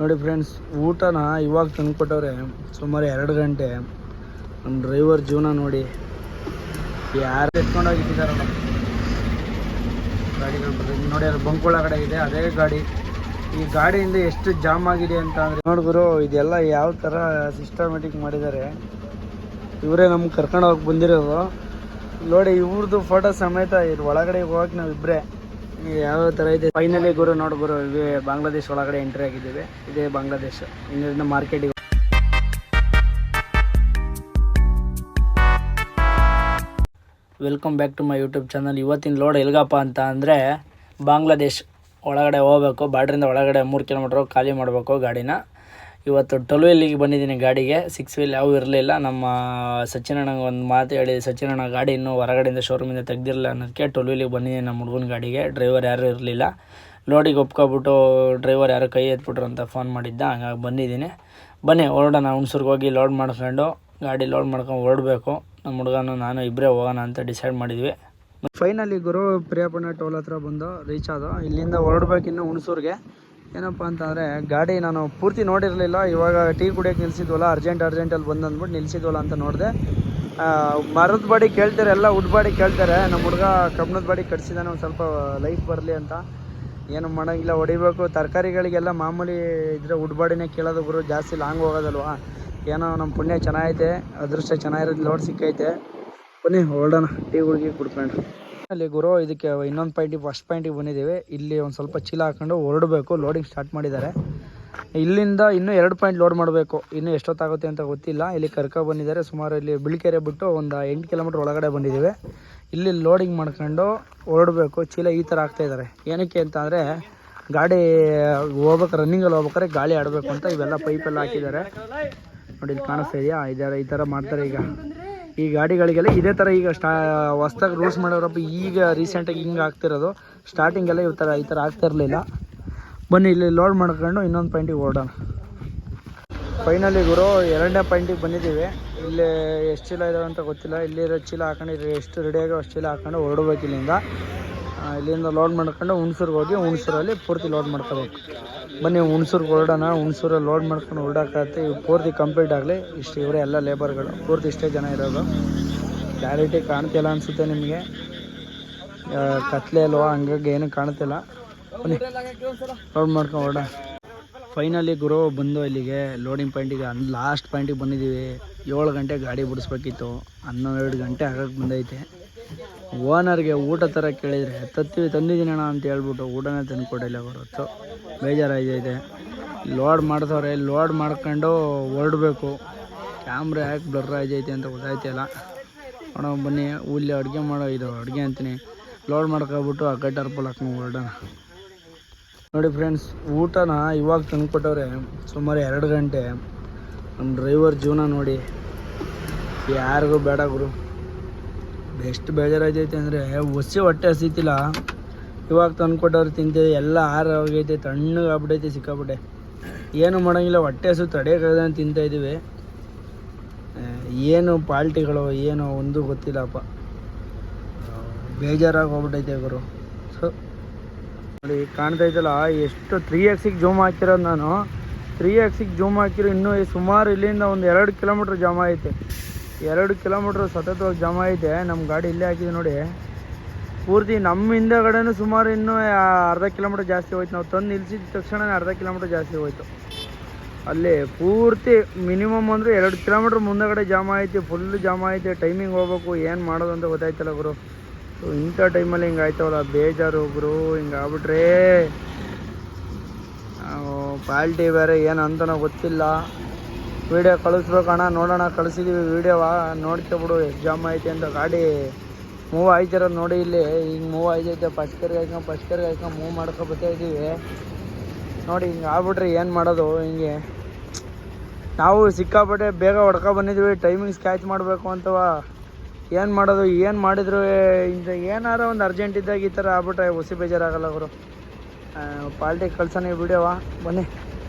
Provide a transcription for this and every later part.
ನೋಡಿ ಫ್ರೆಂಡ್ಸ್, ಊಟನ ಇವಾಗ ತಂದುಕೊಟ್ಟವ್ರೆ. ಸುಮಾರು 2 ಗಂಟೆ. ನಮ್ಮ ಡ್ರೈವರ್ ಜೀವನ ನೋಡಿ, ಯಾರು ಎತ್ಕೊಂಡೋಗಿದ್ದಾರಲ್ಲ ಗಾಡಿ. ನೋಡಿ ಅದು ಬಂಕ್ ಒಳಗಡೆ ಇದೆ, ಅದೇ ಗಾಡಿ. ಈ ಗಾಡಿಯಿಂದ ಎಷ್ಟು ಜಾಮ್ ಆಗಿದೆ ಅಂತ ಅಂದರೆ ನೋಡಿದ್ರು. ಇದೆಲ್ಲ ಯಾವ ಥರ ಸಿಸ್ಟಮೆಟಿಕ್ ಮಾಡಿದ್ದಾರೆ. ಇವರೇ ನಮ್ಗೆ ಕರ್ಕೊಂಡು ಹೋಗಿ ಬಂದಿರೋದು ನೋಡಿ. ಇವ್ರದ್ದು ಫೋಟೋ ಸಮೇತ ಇದು ಒಳಗಡೆ ಹೋಗಕ್ಕೆ ನಾವಿಬ್ಬರೇ ಯಾವ ಥರ ಇದೆ. ಫೈನಲಿ ಗುರು ನೋಡಿ ಗುರು, ಇವೇ ಬಾಂಗ್ಲಾದೇಶ್ ಒಳಗಡೆ ಎಂಟ್ರಿ ಆಗಿದ್ದೀವಿ. ಇದೇ ಬಾಂಗ್ಲಾದೇಶ. ಇನ್ನಿಂದ ಮಾರ್ಕೆಟಿಗೆ. Welcome back to my YouTube channel. ಇವತ್ತಿನ ಲೋಡ್ ಎಲ್ಗಪ್ಪ ಅಂತ ಅಂದರೆ ಬಾಂಗ್ಲಾದೇಶ್ ಒಳಗಡೆ ಹೋಗಬೇಕು. ಬಾರ್ಡ್ರಿಂದ ಒಳಗಡೆ 3 ಕಿಲೋಮೀಟ್ರ್ ಖಾಲಿ ಮಾಡಬೇಕು ಗಾಡಿನ. ಇವತ್ತು 12 ವೀಲಿಗೆ ಬಂದಿದ್ದೀನಿ ಗಾಡಿಗೆ. 6 ವೀಲ್ ಯಾವೂ ಇರಲಿಲ್ಲ. ನಮ್ಮ ಸಚಿನಣ್ಣಗೆ ಒಂದು ಮಾತು ಹೇಳಿ, ಸಚಿನಣ್ಣ ಗಾಡಿ ಇನ್ನೂ ಹೊರಗಡೆಯಿಂದ ಶೋರೂಮಿಂದ ತೆಗ್ದಿರಲಿಲ್ಲ ಅನ್ನೋದಕ್ಕೆ 12 ವೀಲಿಗೆ ಬಂದಿದ್ದೀನಿ ನಮ್ಮ ಹುಡುಗನ ಗಾಡಿಗೆ. ಡ್ರೈವರ್ ಯಾರೂ ಇರಲಿಲ್ಲ. ಲೋಡಿಗೆ ಒಪ್ಕೊಬಿಟ್ಟು ಡ್ರೈವರ್ ಯಾರು ಕೈ ಎತ್ಬಿಟ್ರು ಅಂತ ಫೋನ್ ಮಾಡಿದ್ದ. ಹಂಗಾಗಿ ಬಂದಿದ್ದೀನಿ. ಬನ್ನಿ ಹೊರಡೋಣ. ಹುಣಸೂರ್ಗೆ ಹೋಗಿ ಲೋಡ್ ಮಾಡ್ಕೊಂಡು ಗಾಡಿ ಲೋಡ್ ಮಾಡ್ಕೊಂಡು ಹೊರಡಬೇಕು. ನಮ್ಮ ಹುಡುಗನು ನಾನು ಇಬ್ಬರೇ ಹೋಗೋಣ ಅಂತ ಡಿಸೈಡ್ ಮಾಡಿದ್ವಿ. ಫೈನಲಿ ಗುರು ಪ್ರಿಯಾಪಣ್ಣ ಟೋಲ್ ಹತ್ರ ಬಂದು ರೀಚ್ ಆದೋ. ಇಲ್ಲಿಂದ ಹೊರಡ್ಬೇಕಿನ್ನು ಹುಣಸೂರಿಗೆ. ಏನಪ್ಪ ಅಂತಂದರೆ ಗಾಡಿ ನಾನು ಪೂರ್ತಿ ನೋಡಿರಲಿಲ್ಲ. ಇವಾಗ ಟೀ ಕುಡಿಯೋಕ್ಕೆ ನಿಲ್ಸಿದ್ವಲ್ಲ, ಅರ್ಜೆಂಟಲ್ಲಿ ಬಂದು ಅಂದ್ಬಿಟ್ಟು ನಿಲ್ಸಿದ್ವಲ್ಲ ಅಂತ ನೋಡಿದೆ. ಮರದ ಬಾಡಿ ಕೇಳ್ತಾರೆ, ಎಲ್ಲ ವುಡ್ ಬಾಡಿ ಕೇಳ್ತಾರೆ. ನಮ್ಮ ಹುಡುಗ ಕಬ್ಬಣದ ಬಾಡಿ ಕಟ್ಸಿದ್ದಾನೆ, ಒಂದು ಸ್ವಲ್ಪ ಲೈಫ್ ಬರಲಿ ಅಂತ. ಏನು ಮಾಡೋಂಗಿಲ್ಲ, ಹೊಡಿಬೇಕು. ತರಕಾರಿಗಳಿಗೆಲ್ಲ ಮಾಮೂಲಿ ಇದ್ರೆ ವುಡ್ ಬಾಡಿನೇ ಕೇಳೋದು ಗುರು, ಜಾಸ್ತಿ ಲಾಂಗ್ ಹೋಗೋದಲ್ವಾ. ಏನೋ ನಮ್ಮ ಪುಣ್ಯ ಚೆನ್ನಾಗೈತೆ, ಅದೃಷ್ಟ ಚೆನ್ನಾಗಿರೋದು, ಲೋಡ್ ಸಿಕ್ಕೈತೆ. ಬನ್ನಿ ಹೊರಡೋಣ ಟೀ ಹುಡುಗಿ ಕುಡ್ಕೊಂಡು. ಅಲ್ಲಿ ಗುರು ಇದಕ್ಕೆ ಇನ್ನೊಂದು ಫಸ್ಟ್ ಪಾಯಿಂಟಿಗೆ ಬಂದಿದ್ದೀವಿ. ಇಲ್ಲಿ ಒಂದು ಸ್ವಲ್ಪ ಚೀಲ ಹಾಕೊಂಡು ಹೊರಡಬೇಕು. ಲೋಡಿಂಗ್ ಸ್ಟಾರ್ಟ್ ಮಾಡಿದ್ದಾರೆ. ಇಲ್ಲಿಂದ ಇನ್ನೂ 2 ಪಾಯಿಂಟ್ ಲೋಡ್ ಮಾಡಬೇಕು. ಇನ್ನೂ ಎಷ್ಟೊತ್ತಾಗುತ್ತೆ ಅಂತ ಗೊತ್ತಿಲ್ಲ. ಇಲ್ಲಿ ಬಂದಿದ್ದಾರೆ. ಸುಮಾರು ಇಲ್ಲಿ ಬಿಳಿಕೆರೆ ಬಿಟ್ಟು ಒಂದು 8 ಕಿಲೋಮೀಟ್ರ್ ಒಳಗಡೆ ಬಂದಿದ್ದೀವಿ. ಇಲ್ಲಿ ಲೋಡಿಂಗ್ ಮಾಡ್ಕೊಂಡು ಹೊರಡಬೇಕು. ಚೀಲ ಈ ಥರ ಹಾಕ್ತಾಯಿದ್ದಾರೆ. ಏನಕ್ಕೆ ಅಂತ ಅಂದರೆ ಗಾಡಿ ರನ್ನಿಂಗಲ್ಲಿ ಹೋಗ್ಬೇಕಾದ್ರೆ ಗಾಳಿ ಆಡಬೇಕು ಅಂತ ಇವೆಲ್ಲ ಪೈಪೆಲ್ಲ ಹಾಕಿದ್ದಾರೆ. ನೋಡಿ ಇಲ್ಲಿ ಕಾಣಿಸ್ತಾ ಇದೆಯಾ, ಈ ಥರ ಮಾಡ್ತಾರೆ. ಈಗ ಈ ಗಾಡಿಗಳಿಗೆಲ್ಲ ಇದೇ ಥರ ಈಗ ಹೊಸ್ದಾಗಿ ರೂಲ್ಸ್ ಮಾಡೋರಪ್ಪ. ಈಗ ರೀಸೆಂಟಾಗಿ ಹಿಂಗೆ ಆಗ್ತಿರೋದು. ಸ್ಟಾರ್ಟಿಂಗೆಲ್ಲ ಈ ಥರ ಆಗ್ತಾ ಇರಲಿಲ್ಲ. ಬನ್ನಿ ಇಲ್ಲಿ ಲೋಡ್ ಮಾಡ್ಕೊಂಡು ಇನ್ನೊಂದು ಪಾಯಿಂಟಿಗೆ ಹೊರಡೋಣ. ಫೈನಲಿ ಗುರು 2ನೇ ಪಾಯಿಂಟಿಗೆ ಬಂದಿದ್ದೀವಿ. ಇಲ್ಲಿ ಎಷ್ಟು ಚೀಲ ಇದಾವೆ ಅಂತ ಗೊತ್ತಿಲ್ಲ. ಇಲ್ಲಿರೋ ಚೀಲ ಹಾಕೊಂಡು ಎಷ್ಟು ರೆಡಿಯಾಗೋ ಅಷ್ಟು ಚೀಲ ಹಾಕೊಂಡು ಹೊರಡ್ಬೇಕು. ಇಲ್ಲಿಂದ ಲೋಡ್ ಮಾಡ್ಕೊಂಡು ಹುಣಸೂರ್ಗೆ ಹೋಗಿ ಹುಣಸೂರಲ್ಲಿ ಪೂರ್ತಿ ಲೋಡ್ ಮಾಡ್ಕೋಬೇಕು. ಬನ್ನಿ ಹುಣಸೂರ್ಗೆ ಹೊರಡೋಣ. ಹುಣಸೂರಲ್ಲಿ ಲೋಡ್ ಮಾಡ್ಕೊಂಡು ಹೊರಡೋಕ್ಕಾಗತ್ತೆ. ಇವು ಪೂರ್ತಿ ಕಂಪ್ಲೀಟ್ ಆಗಲಿ. ಇಷ್ಟು ಇವರೇ ಎಲ್ಲ ಲೇಬರ್ಗಳು, ಪೂರ್ತಿ ಇಷ್ಟೇ ಜನ ಇರೋದು. ಕ್ಲಾರಿಟಿ ಕಾಣ್ತಿಲ್ಲ ಅನಿಸುತ್ತೆ ನಿಮಗೆ, ಕತ್ಲೆ ಅಲ್ವಾ, ಹಂಗಾಗಿ ಏನು ಕಾಣ್ತಿಲ್ಲ. ಬನ್ನಿ ಲೋಡ್ ಮಾಡ್ಕೊಂಡು ಹೊರಡ. ಫೈನಲಿ ಗುರು ಬಂದು ಇಲ್ಲಿಗೆ ಲೋಡಿಂಗ್ ಪಾಯಿಂಟಿಗೆ ಲಾಸ್ಟ್ ಪಾಯಿಂಟಿಗೆ ಬಂದಿದ್ದೀವಿ. 7 ಗಂಟೆ ಗಾಡಿ ಬಿಡಿಸ್ಬೇಕಿತ್ತು, 12 ಗಂಟೆ ಆಗಕ್ಕೆ ಬಂದೈತೆ. ಓನರ್ಗೆ ಊಟ ಥರ ಕೇಳಿದರೆ ತಂದಿದ್ದೀನಿ ಅಣ್ಣ ಅಂತ ಹೇಳ್ಬಿಟ್ಟು ಊಟನೇ ತಂದು ಕೊಡಿಲ್ಲ. ಬರುತ್ತೋ ಬೇಜಾರಾಗೈತೆ. ಲೋಡ್ ಮಾಡ್ತವ್ರೆ, ಲೋಡ್ ಮಾಡ್ಕೊಂಡು ಹೊರಡಬೇಕು. ಕ್ಯಾಮ್ರಾ ಯಾಕೆ ಬ್ಲರ್ ಆಗೈತೆ ಅಂತ ಗೊತ್ತಾಯ್ತಿಲ್ಲ. ನೋಡೋ ಬನ್ನಿ. ಇಲ್ಲಿ ಅಡುಗೆ ಅಂತೀನಿ. ಲೋಡ್ ಮಾಡ್ಕೊಬಿಟ್ಟು ಆ ಟರ್ಪಲ್ ಹಾಕೊಂಡು ಹೊರಡೋಣ. ನೋಡಿ ಫ್ರೆಂಡ್ಸ್, ಊಟನ ಇವಾಗ ತಂದುಕೊಟ್ಟವ್ರೆ. ಸುಮಾರು 2 ಗಂಟೆ. ನಮ್ಮ ಡ್ರೈವರ್ ಜೀವನ ನೋಡಿ, ಯಾರಿಗೂ ಬೇಡ ಗುರು. ಎಷ್ಟು ಬೇಜಾರಾಗೈತೆ ಅಂದರೆ ಹೊಟ್ಟೆ ಹಸಿತಿಲ್ಲ. ಇವಾಗ ತಂದುಕೊಟ್ಟವ್ರು ತಿಂತೀವಿ. ಎಲ್ಲ ಆರೋಗೈತೆ, ತಣ್ಣಗೆ ಆಗ್ಬಿಟ್ಟೈತೆ ಸಿಕ್ಕಾಬಿಟ್ಟೆ. ಏನು ಮಾಡೋಂಗಿಲ್ಲ, ಹೊಟ್ಟೆ ಹಸು ತಡೆಯೋಕ್ಕಾಗದೆ ಅಂತ ತಿಂತಾಯಿದ್ದೀವಿ. ಏನು ಪಾಲ್ಟಿಗಳು ಏನೋ ಒಂದು ಗೊತ್ತಿಲ್ಲಪ್ಪ. ಬೇಜಾರಾಗಿ ಹೋಗ್ಬಿಟ್ಟೈತೆ ಗುರು. ಸೊ ನೋಡಿ ಕಾಣ್ತಾಯಿದ್ದಲ್ಲ, ಎಷ್ಟು 3x ಜೂಮ್ ಹಾಕಿರೋದು ನಾನು. 3x ಜೂಮ್ ಹಾಕಿರೋ ಇನ್ನೂ ಸುಮಾರು ಇಲ್ಲಿಂದ ಒಂದು 2 ಕಿಲೋಮೀಟ್ರ್ ಜಾಮ ಐತೆ. 2 ಕಿಲೋಮೀಟ್ರ್ ಸತತವಾಗಿ ಜಾಮ ಐತೆ. ನಮ್ಮ ಗಾಡಿ ಇಲ್ಲೇ ಹಾಕಿದೆ ನೋಡಿ. ಪೂರ್ತಿ ನಮ್ಮ ಹಿಂದೆಗಡೆನೂ ಸುಮಾರು ಇನ್ನೂ ಅರ್ಧ ಕಿಲೋಮೀಟ್ರ್ ಜಾಸ್ತಿ ಹೋಯ್ತು. ನಾವು ತಂದು ನಿಲ್ಸಿದ ತಕ್ಷಣ ಅರ್ಧ ಕಿಲೋಮೀಟ್ರ್ ಜಾಸ್ತಿ ಹೋಯ್ತು. ಅಲ್ಲಿ ಪೂರ್ತಿ ಮಿನಿಮಮ್ ಅಂದರೆ 2 ಕಿಲೋಮೀಟ್ರ್ ಮುಂದೆಗಡೆ ಜಾಮ ಐತೆ. ಫುಲ್ಲು ಜಾಮ ಐತೆ. ಟೈಮಿಂಗ್ ಹೋಗ್ಬೇಕು, ಏನು ಮಾಡೋದು ಅಂತ ಗೊತ್ತಾಯ್ತಲ್ಲ ಗುರು. ಇಂಥ ಟೈಮಲ್ಲಿ ಹಿಂಗೆ ಆಯ್ತವಲ್ಲ, ಬೇಜಾರು ಗುರು. ಹಿಂಗೆ ಆಗ್ಬಿಟ್ರೆ ಪಾಲ್ಟಿ ಬೇರೆ ಏನು ಅಂತನೋ ಗೊತ್ತಿಲ್ಲ. ವೀಡಿಯೋ ಕಳಿಸ್ಬೇಕಣ್ಣ, ನೋಡೋಣ. ಕಳಿಸಿದ್ದೀವಿ ವೀಡಿಯೋವ, ನೋಡ್ಕೊಬಿಡು ಎಷ್ಟು ಜಾಮ್ ಐತೆ ಅಂತ. ಗಾಡಿ ಮೂವ್ ಆಯ್ತಿರೋದು ನೋಡಿ. ಇಲ್ಲಿ ಹಿಂಗೆ ಮೂವ್ ಆಯ್ತೈತೆ. ಫಸ್ಟ್ಕರ್ಗೆ ಹಾಯ್ಕೊಂಡು ಮೂವ್ ಮಾಡ್ಕೊ ಬರ್ತಾಯಿದ್ದೀವಿ ನೋಡಿ. ಹಿಂಗೆ ಆಗ್ಬಿಟ್ರೆ ಏನು ಮಾಡೋದು. ಹಿಂಗೆ ನಾವು ಸಿಕ್ಕಾಪಟ್ಟೆ ಬೇಗ ಹೊಡ್ಕೊ ಬಂದಿದ್ವಿ. ಟೈಮಿಂಗ್ಸ್ ಕ್ಯಾಚ್ ಮಾಡಬೇಕು ಅಂತವ. ಏನು ಮಾಡೋದು, ಏನು ಮಾಡಿದ್ರು ಏನಾರ ಒಂದು ಅರ್ಜೆಂಟ್ ಇದ್ದಾಗ ಈ ಥರ ಆಗ್ಬಿಟ್ರೆ ಹೊಸಿ ಬೇಜಾರಾಗಲ್ಲ ಅವರು. ಪಾಲ್ಟಿಗೆ ಕಳ್ಸೋಣ ಈ ವಿಡಿಯೋವ. ಬನ್ನಿ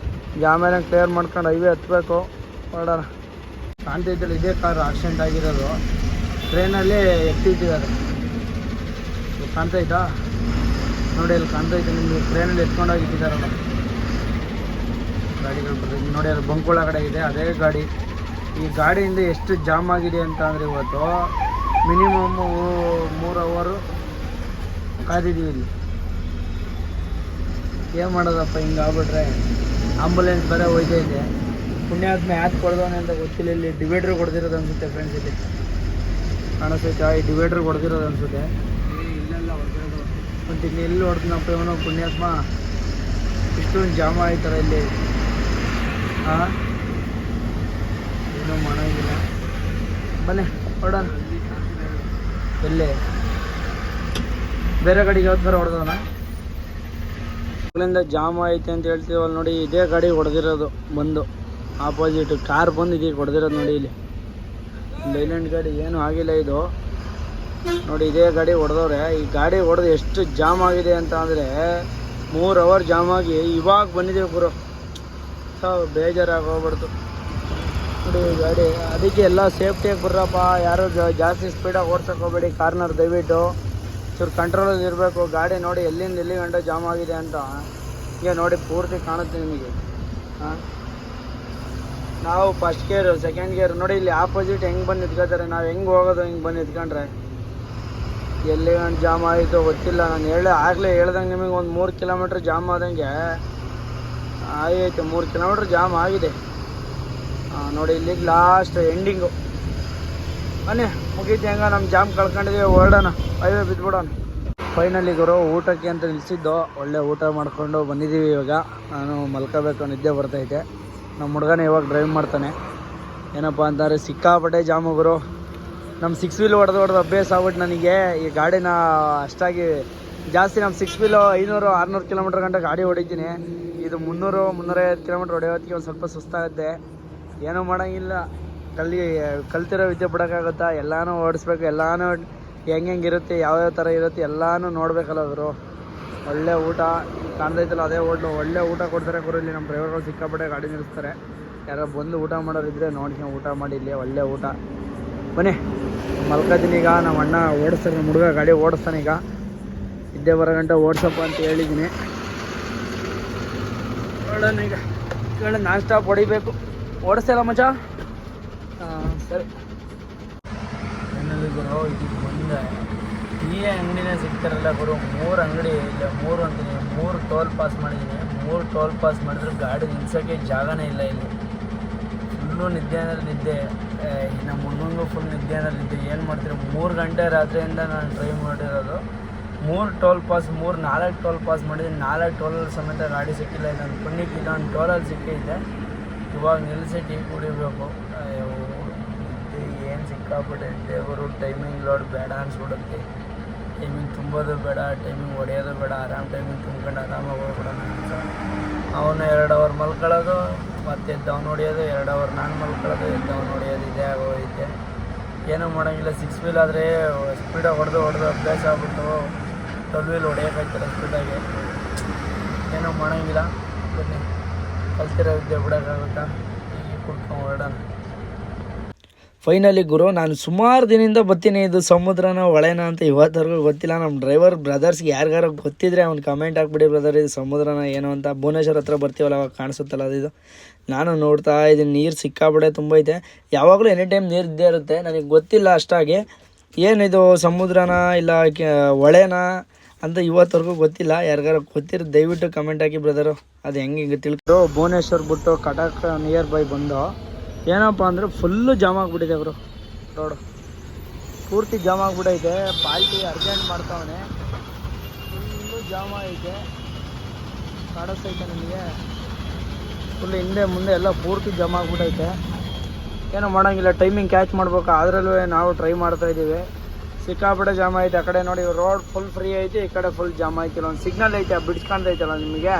ಜಾಮೇಲೆ ಕ್ಲಿಯರ್ ಮಾಡ್ಕೊಂಡು ಹೈವೇ ಹತ್ಬೇಕು, ಹೊರಡೋಣ. ಕಾಣ್ತೈತಲ್ಲ, ಇದೇ ಕಾರ್ ಆಕ್ಸಿಡೆಂಟ್ ಆಗಿರೋದು. ಟ್ರೈನಲ್ಲಿ ಎತ್ತಿಟ್ಟಿದ್ದಾರೆ. ನೋಡಿ, ಇಲ್ಲಿ ಕಾಣ್ತೈತೆ ನಿಮಗೆ. ಟ್ರೈನಲ್ಲಿ ಎತ್ಕೊಂಡೋಗಿಟ್ಟಿದ್ದಾರಲ್ಲ. ಗಾಡಿಗಳು ಬರ್ತದೆ ನೋಡಿ. ಅದು ಬಂಕ್ ಒಳಗಡೆ ಇದೆ ಅದೇ ಗಾಡಿ. ಈ ಗಾಡಿಯಿಂದ ಎಷ್ಟು ಜಾಮ್ ಆಗಿದೆ ಅಂತ ಅಂದರೆ ಇವತ್ತು ಮಿನಿಮಮ್ 3 ಅವರ್ ಕಾದಿದ್ದೀವಿ ಇಲ್ಲಿ. ಏನು ಮಾಡೋದಪ್ಪ, ಹಿಂಗೆ ಆಗ್ಬಿಟ್ರೆ. ಆಂಬುಲೆನ್ಸ್ ಬೇರೆ ಹೋಯ್ತಾ ಇದೆ. ಪುಣ್ಯಾತ್ಮ ಯಾಕೆ ಕೊಡ್ದವನೆ ಅಂತ ಗೊತ್ತಿಲ್ಲ. ಇಲ್ಲಿ ಡಿವೈಡ್ರ್ ಕೊಡ್ದಿರೋದು ಅನಿಸುತ್ತೆ ಫ್ರೆಂಡ್ಸ್. ಇಲ್ಲಿ ಕಾಣಿಸ್ತೈತಾ, ಈ ಡಿವೈಡ್ರ್ ಕೊಡ್ದಿರೋದು ಅನಿಸುತ್ತೆ. ಇಲ್ಲೆಲ್ಲ ಹೊಡೆದಿರೋದು ಮತ್ತು ಇಲ್ಲಿ ಎಲ್ಲಿ ಹೊಡೆದ್ನಪ್ಪ ಇವನು ಪುಣ್ಯಾತ್ಮ. ಇಷ್ಟೊಂದು ಜಾಮ ಆಯ್ತಾರೆ ಇಲ್ಲಿ. ಹಾಂ, ಏನೂ ಮಾಡೋಂಗಿಲ್ಲ. ಬನ್ನಿ ಹೊಡೋಣ. ಎಲ್ಲಿ ಬೇರೆ ಗಾಡಿಗೆ ಯಾವ್ದು ಬೇರೆ ಹೊಡೆದವನ ಅಲ್ಲಿಂದ ಜಾಮ್ ಐತೆ ಅಂತ ಹೇಳ್ತೀವಲ್ಲ ನೋಡಿ. ಇದೇ ಗಾಡಿ ಹೊಡೆದಿರೋದು ಬಂದು ಆಪೋಸಿಟ್ ಕಾರ್ ಬಂದು ಇದೀಗ ಹೊಡೆದಿರೋದು ನೋಡಿ. ಇಲ್ಲಿ ಲೈಲ್ಯಾಂಡ್ ಗಾಡಿ ಏನೂ ಆಗಿಲ್ಲ ಇದು ನೋಡಿ. ಇದೇ ಗಾಡಿ ಹೊಡೆದವ್ರೆ. ಈ ಗಾಡಿ ಹೊಡೆದು ಎಷ್ಟು ಜಾಮ್ ಆಗಿದೆ ಅಂತ ಅಂದರೆ 3 ಅವರ್ ಜಾಮ್ ಆಗಿ ಇವಾಗ ಬಂದಿದ್ದೀವಿ ಗುರು. ಬೇಜಾರಾಗಿ ಹೋಗ್ಬಿಡ್ತು ನೋಡಿ ಗಾಡಿ. ಅದಕ್ಕೆ ಎಲ್ಲ ಸೇಫ್ಟಿಯಾಗಿ ಬರ್ರಪ್ಪ. ಯಾರು ಜಾಸ್ತಿ ಸ್ಪೀಡಾಗಿ ಓಡ್ಸೋಕೆ ಹೋಗ್ಬೇಡಿ ಕಾರ್ನರ್. ದಯವಿಟ್ಟು ಚೂರು ಕಂಟ್ರೋಲಲ್ಲಿ ಇರಬೇಕು. ಗಾಡಿ ನೋಡಿ ಎಲ್ಲಿಂದ ಎಲ್ಲಿ ಗಂಟೆ ಜಾಮ್ ಆಗಿದೆ ಅಂತ ಹೀಗೆ ನೋಡಿ ಪೂರ್ತಿ ಕಾಣುತ್ತೆ ನಿಮಗೆ. ಹಾಂ, ನಾವು ಫಸ್ಟ್ ಗೇರ್ ಸೆಕೆಂಡ್ ಗೇರ್ ನೋಡಿ. ಇಲ್ಲಿ ಆಪೋಸಿಟ್ ಹೆಂಗೆ ಬಂದು ನಿಂತ್ಕೋತಾರೆ. ನಾವು ಹೆಂಗೆ ಹೋಗೋದು ಹಿಂಗೆ ಬಂದು ನಿಂತ್ಕೊಂಡ್ರೆ ಎಲ್ಲಿ ಗಂಟು ಜಾಮ್ ಆಯಿತು ಗೊತ್ತಿಲ್ಲ. ನಾನು ಆಗಲೇ ಹೇಳ್ದಂಗೆ ನಿಮಗೆ ಒಂದು 3 ಕಿಲೋಮೀಟ್ರ್ ಜಾಮ್ ಆದಂಗೆ ಆಯಿತು. 3 ಕಿಲೋಮೀಟ್ರ್ ಜಾಮ್ ಆಗಿದೆ ನೋಡಿ. ಇಲ್ಲಿಗೆ ಲಾಸ್ಟ್ ಎಂಡಿಂಗು. ಬನ್ನಿ ಮುಗೀತು. ಹೆಂಗ ನಮ್ಮ ಜಾಮ್ ಕಳ್ಕೊಂಡಿದ್ದೀವಿ, ಹೊರಡೋಣ, ಹೈವೇ ಬಿದ್ದುಬಿಡೋಣ. ಫೈನಲಿ ಗುರು ಊಟಕ್ಕೆ ಅಂತ ನಿಲ್ಲಿಸಿದ್ದು. ಒಳ್ಳೆ ಊಟ ಮಾಡ್ಕೊಂಡು ಬಂದಿದ್ದೀವಿ. ಇವಾಗ ನಾನು ಮಲ್ಕೋಬೇಕು, ನಿದ್ದೆ ಬರ್ತೈತೆ. ನಮ್ಮ ಹುಡುಗನೇ ಇವಾಗ ಡ್ರೈವ್ ಮಾಡ್ತಾನೆ. ಏನಪ್ಪ ಅಂತಾರೆ ಸಿಕ್ಕಾಪಟ್ಟೆ ಜಾಮು ಗುರು. ನಮ್ಮ 6 ವೀಲ್ ಹೊಡೆದು ಅಭ್ಯಾಸ ಆಗ್ಬಿಟ್ಟು ನನಗೆ ಈ ಗಾಡಿನ ಅಷ್ಟಾಗಿ ಜಾಸ್ತಿ. ನಮ್ಮ 6 ವೀಲು 500-600 ಕಿಲೋಮೀಟ್ರ್ ಗಂಟೆ ಗಾಡಿ ಹೊಡಿತೀನಿ. ಇದು 300-350 ಕಿಲೋಮೀಟ್ರ್ ಹೊಡೆಯೋದಕ್ಕೆ ಒಂದು ಸ್ವಲ್ಪ ಸುಸ್ತಾಗುತ್ತೆ. ಏನೂ ಮಾಡೋಂಗಿಲ್ಲ. ಕಲ್ತಿರೋ ವಿದ್ಯೆ ಬಿಡೋಕ್ಕಾಗುತ್ತಾ? ಎಲ್ಲನೂ ಓಡಿಸ್ಬೇಕು. ಎಲ್ಲನೂ ಹೆಂಗಿರುತ್ತೆ, ಯಾವ್ಯಾವ ಥರ ಇರುತ್ತೆ ಎಲ್ಲನೂ ನೋಡಬೇಕಲ್ಲ ಗುರು. ಒಳ್ಳೆ ಊಟ ಕಾಣ್ತೈತಲ್ಲ ಅದೇ ಹೋಟ್ಲು. ಒಳ್ಳೆ ಊಟ ಕೊಡ್ತಾರೆ ಗುರು. ಇಲ್ಲಿ ನಮ್ಮ ಡ್ರೈವರ್ಗಳು ಸಿಕ್ಕಾಪಟ್ಟೆ ಗಾಡಿ ನಿಲ್ಲಿಸ್ತಾರೆ. ಯಾರೋ ಬಂದು ಊಟ ಮಾಡೋರಿದ್ದರೆ ನೋಡ್ಕೊಂಡು ಊಟ ಮಾಡಿ ಇಲ್ಲಿ ಒಳ್ಳೆ ಊಟ. ಬನ್ನಿ ಮಲ್ಕೋತೀನಿ ಈಗ. ನಮ್ಮ ಅಣ್ಣ ಓಡಿಸ್ತಾರೆ, ನಮ್ಮ ಹುಡುಗ ಗಾಡಿ ಓಡಿಸ್ತಾನೆ ಈಗ. ಇದ್ದೇ ಬರೋ ಗಂಟೆ ಓಡಿಸಪ್ಪ ಅಂತ ಹೇಳಿದ್ದೀನಿ. ನೋಡೋಣ ಈಗ. ಕೇಳಿ ನಾನ್ ಸ್ಟಾಪ್ ಹೊಡಿಬೇಕು. ಓಡಿಸ್ತಾಯಿಲ್ಲ ಮಚ್ಚ? ಹಾಂ ಸರಿ. ಏನಲ್ಲಿ ಗುರು ಇದಕ್ಕೆ ಬಂದೆ. ಈ ಅಂಗಡಿನೇ ಸಿಗ್ತಾರಲ್ಲ ಗುರು. 3 ಅಂಗಡಿ ಇಲ್ಲ, 3 ಅಂತೀನಿ. 3 ಟೋಲ್ ಪಾಸ್ ಮಾಡಿದ್ದೀನಿ. 3 ಟೋಲ್ ಪಾಸ್ ಮಾಡಿದ್ರು ಗಾಡಿ ನಿಲ್ಸೋಕ್ಕೆ ಜಾಗನೇ ಇಲ್ಲ ಇಲ್ಲಿ. ಫುಲ್ಲು ನಿದ್ದೆ ಅಂದರೆ ನಿದ್ದೆ. ನಮ್ಮ ಹುಡುಗಂಗೂ ಫುಲ್ ನಿದ್ದೆ ಅಂದರೆ ನಿದ್ದೆ. ಏನು ಮಾಡ್ತೀರಿ, 3 ಗಂಟೆ ರಾತ್ರಿಯಿಂದ ನಾನು ಡ್ರೈವ್ ಮಾಡಿರೋದು. 3 ಟೋಲ್ ಪಾಸ್, 4 ಟೋಲ್ ಪಾಸ್ ಮಾಡಿದ್ದೀನಿ. 4 ಟೋಲಲ್ಲಿ ಸಮೇತ ಗಾಡಿ ಸಿಕ್ಕಿಲ್ಲ. ನನ್ನ ಪುಣ್ಯಕ್ಕೆ ಇದೊಂದು ಟೋಲಲ್ಲಿ ಸಿಕ್ಕೈತೆ. ಇವಾಗ ನಿಲ್ಲಿಸಿ ಟೀ ಕುಡಿಬೇಕು. ಏನು ಸಿಕ್ಕಾಪಟ್ಟೆ ದೇವರು. ಟೈಮಿಂಗ್ ಲೋಡ್ ಬೇಡ ಅನ್ಸ್ಬಿಡುತ್ತೆ. ಟೈಮಿಂಗ್ ತುಂಬೋದು ಬೇಡ, ಟೈಮಿಂಗ್ ಹೊಡೆಯೋದು ಬೇಡ. ಆರಾಮ್ ಟೈಮಿಂಗ್ ತುಂಬ್ಕೊಂಡು ಆರಾಮಾಗಿ ಹೋಗ್ಬಿಡೋಣ. ಅವನು 2 ಅವರ್ ಮಲ್ಕೊಳ್ಳೋದು, ಮತ್ತೆ ಎದ್ದವನು ಹೊಡಿಯೋದು. 2 ಅವರ್ ನಾನು ಮಲ್ಕೊಳ್ಳೋದು, ಎದ್ದವನು ಹೊಡಿಯೋದು. ಇದೇ ಆಗೋಯ್ತೆ. ಏನೂ ಮಾಡೋಂಗಿಲ್ಲ. 6 ವೀಲ್ ಆದರೆ ಸ್ಪೀಡಾಗಿ ಹೊಡೆದು ಅಭ್ಯಾಸ ಆಗ್ಬಿಟ್ಟು 12 ವೀಲ್ ಹೊಡೆಯೋಕ್ಕಾಯ್ತಲ್ಲ ಸ್ಪೀಡಾಗಿ. ಏನೂ ಮಾಡೋಂಗಿಲ್ಲ. ಬನ್ನಿ ಕಲ್ತಿರೋ ವಿದ್ಯೆ ಬಿಡೋಕ್ಕಾಗುತ್ತಾ? ಈಗ ಕುಡ್ಕೊಂಡು ಹೊರಡೋಣ. ಫೈನಲಿ ಗುರು ನಾನು ಸುಮಾರು ದಿನದಿಂದ ಬರ್ತೀನಿ. ಇದು ಸಮುದ್ರನ ಹೊಳೆನ ಅಂತ ಇವತ್ತವರೆಗೂ ಗೊತ್ತಿಲ್ಲ. ನಮ್ಮ ಡ್ರೈವರ್ ಬ್ರದರ್ಸ್ಗೆ ಯಾರಿಗಾರ ಗೊತ್ತಿದ್ರೆ ಅವ್ನು ಕಮೆಂಟ್ ಹಾಕ್ಬಿಡಿ ಬ್ರದರ್, ಇದು ಸಮುದ್ರನ ಏನು ಅಂತ. ಭುವನೇಶ್ವರ ಹತ್ರ ಬರ್ತೀವಲ್ಲ ಅವಾಗ ಕಾಣಿಸುತ್ತಲ್ಲ ಅದು. ಇದು ನಾನು ನೋಡ್ತಾ ಇದ್ದೀನಿ. ನೀರು ಸಿಕ್ಕಾಪಟ್ಟೆ ತುಂಬ ಐತೆ. ಯಾವಾಗಲೂ ಎನಿ ಟೈಮ್ ನೀರು ಇದ್ದೇ ಇರುತ್ತೆ. ನನಗೆ ಗೊತ್ತಿಲ್ಲ ಅಷ್ಟಾಗಿ ಏನಿದು ಸಮುದ್ರನ ಇಲ್ಲ ಹೊಳೆನ ಅಂತ ಇವತ್ತವರೆಗೂ ಗೊತ್ತಿಲ್ಲ. ಯಾರಿಗಾರ ಗೊತ್ತಿರೋ ದಯವಿಟ್ಟು ಕಮೆಂಟ್ ಹಾಕಿ ಬ್ರದರು. ಅದು ಹೆಂಗೆ ತಿಳ್ಕೊ. ಭುವನೇಶ್ವರ್ ಬಿಟ್ಟು ಕಟಕ್ ನಿಯರ್ ಬೈ ಬಂದು ಏನಪ್ಪ ಅಂದರೆ ಫುಲ್ಲು ಜಾಮ್ ಆಗಿಬಿಟ್ಟಿದೆ ಅವರು. ರೋಡು ಪೂರ್ತಿ ಜಾಮ್ ಆಗಿಬಿಟ್ಟೈತೆ. ಪಾಲ್ಟಿ ಅರ್ಜೆಂಟ್ ಮಾಡ್ತಾವನೆ. ಫುಲ್ಲು ಜಾಮ್ ಐತೆ. ಕಾಣಿಸ್ತೈತೆ ನಿಮಗೆ ಫುಲ್ ಹಿಂದೆ ಮುಂದೆ ಎಲ್ಲ ಪೂರ್ತಿ ಜಾಮ್ ಆಗಿಬಿಟ್ಟೈತೆ. ಏನೋ ಮಾಡೋಂಗಿಲ್ಲ. ಟೈಮಿಂಗ್ ಕ್ಯಾಚ್ ಮಾಡ್ಬೇಕು. ಅದರಲ್ಲೂ ನಾವು ಟ್ರೈ ಮಾಡ್ತಾಯಿದ್ದೀವಿ. ಸಿಕ್ಕಾಪಟ್ಟೆ ಜಾಮ್ ಐತೆ. ಆ ಕಡೆ ನೋಡಿ ರೋಡ್ ಫುಲ್ ಫ್ರೀ ಐತೆ, ಈ ಕಡೆ ಫುಲ್ ಜಾಮ್ ಐತಿಲ್ಲ. ಒಂದು ಸಿಗ್ನಲ್ ಐತೆ, ಬಿಡ್ಸ್ ಕಾಣ್ತೈತಲ್ಲ ನಿಮಗೆ,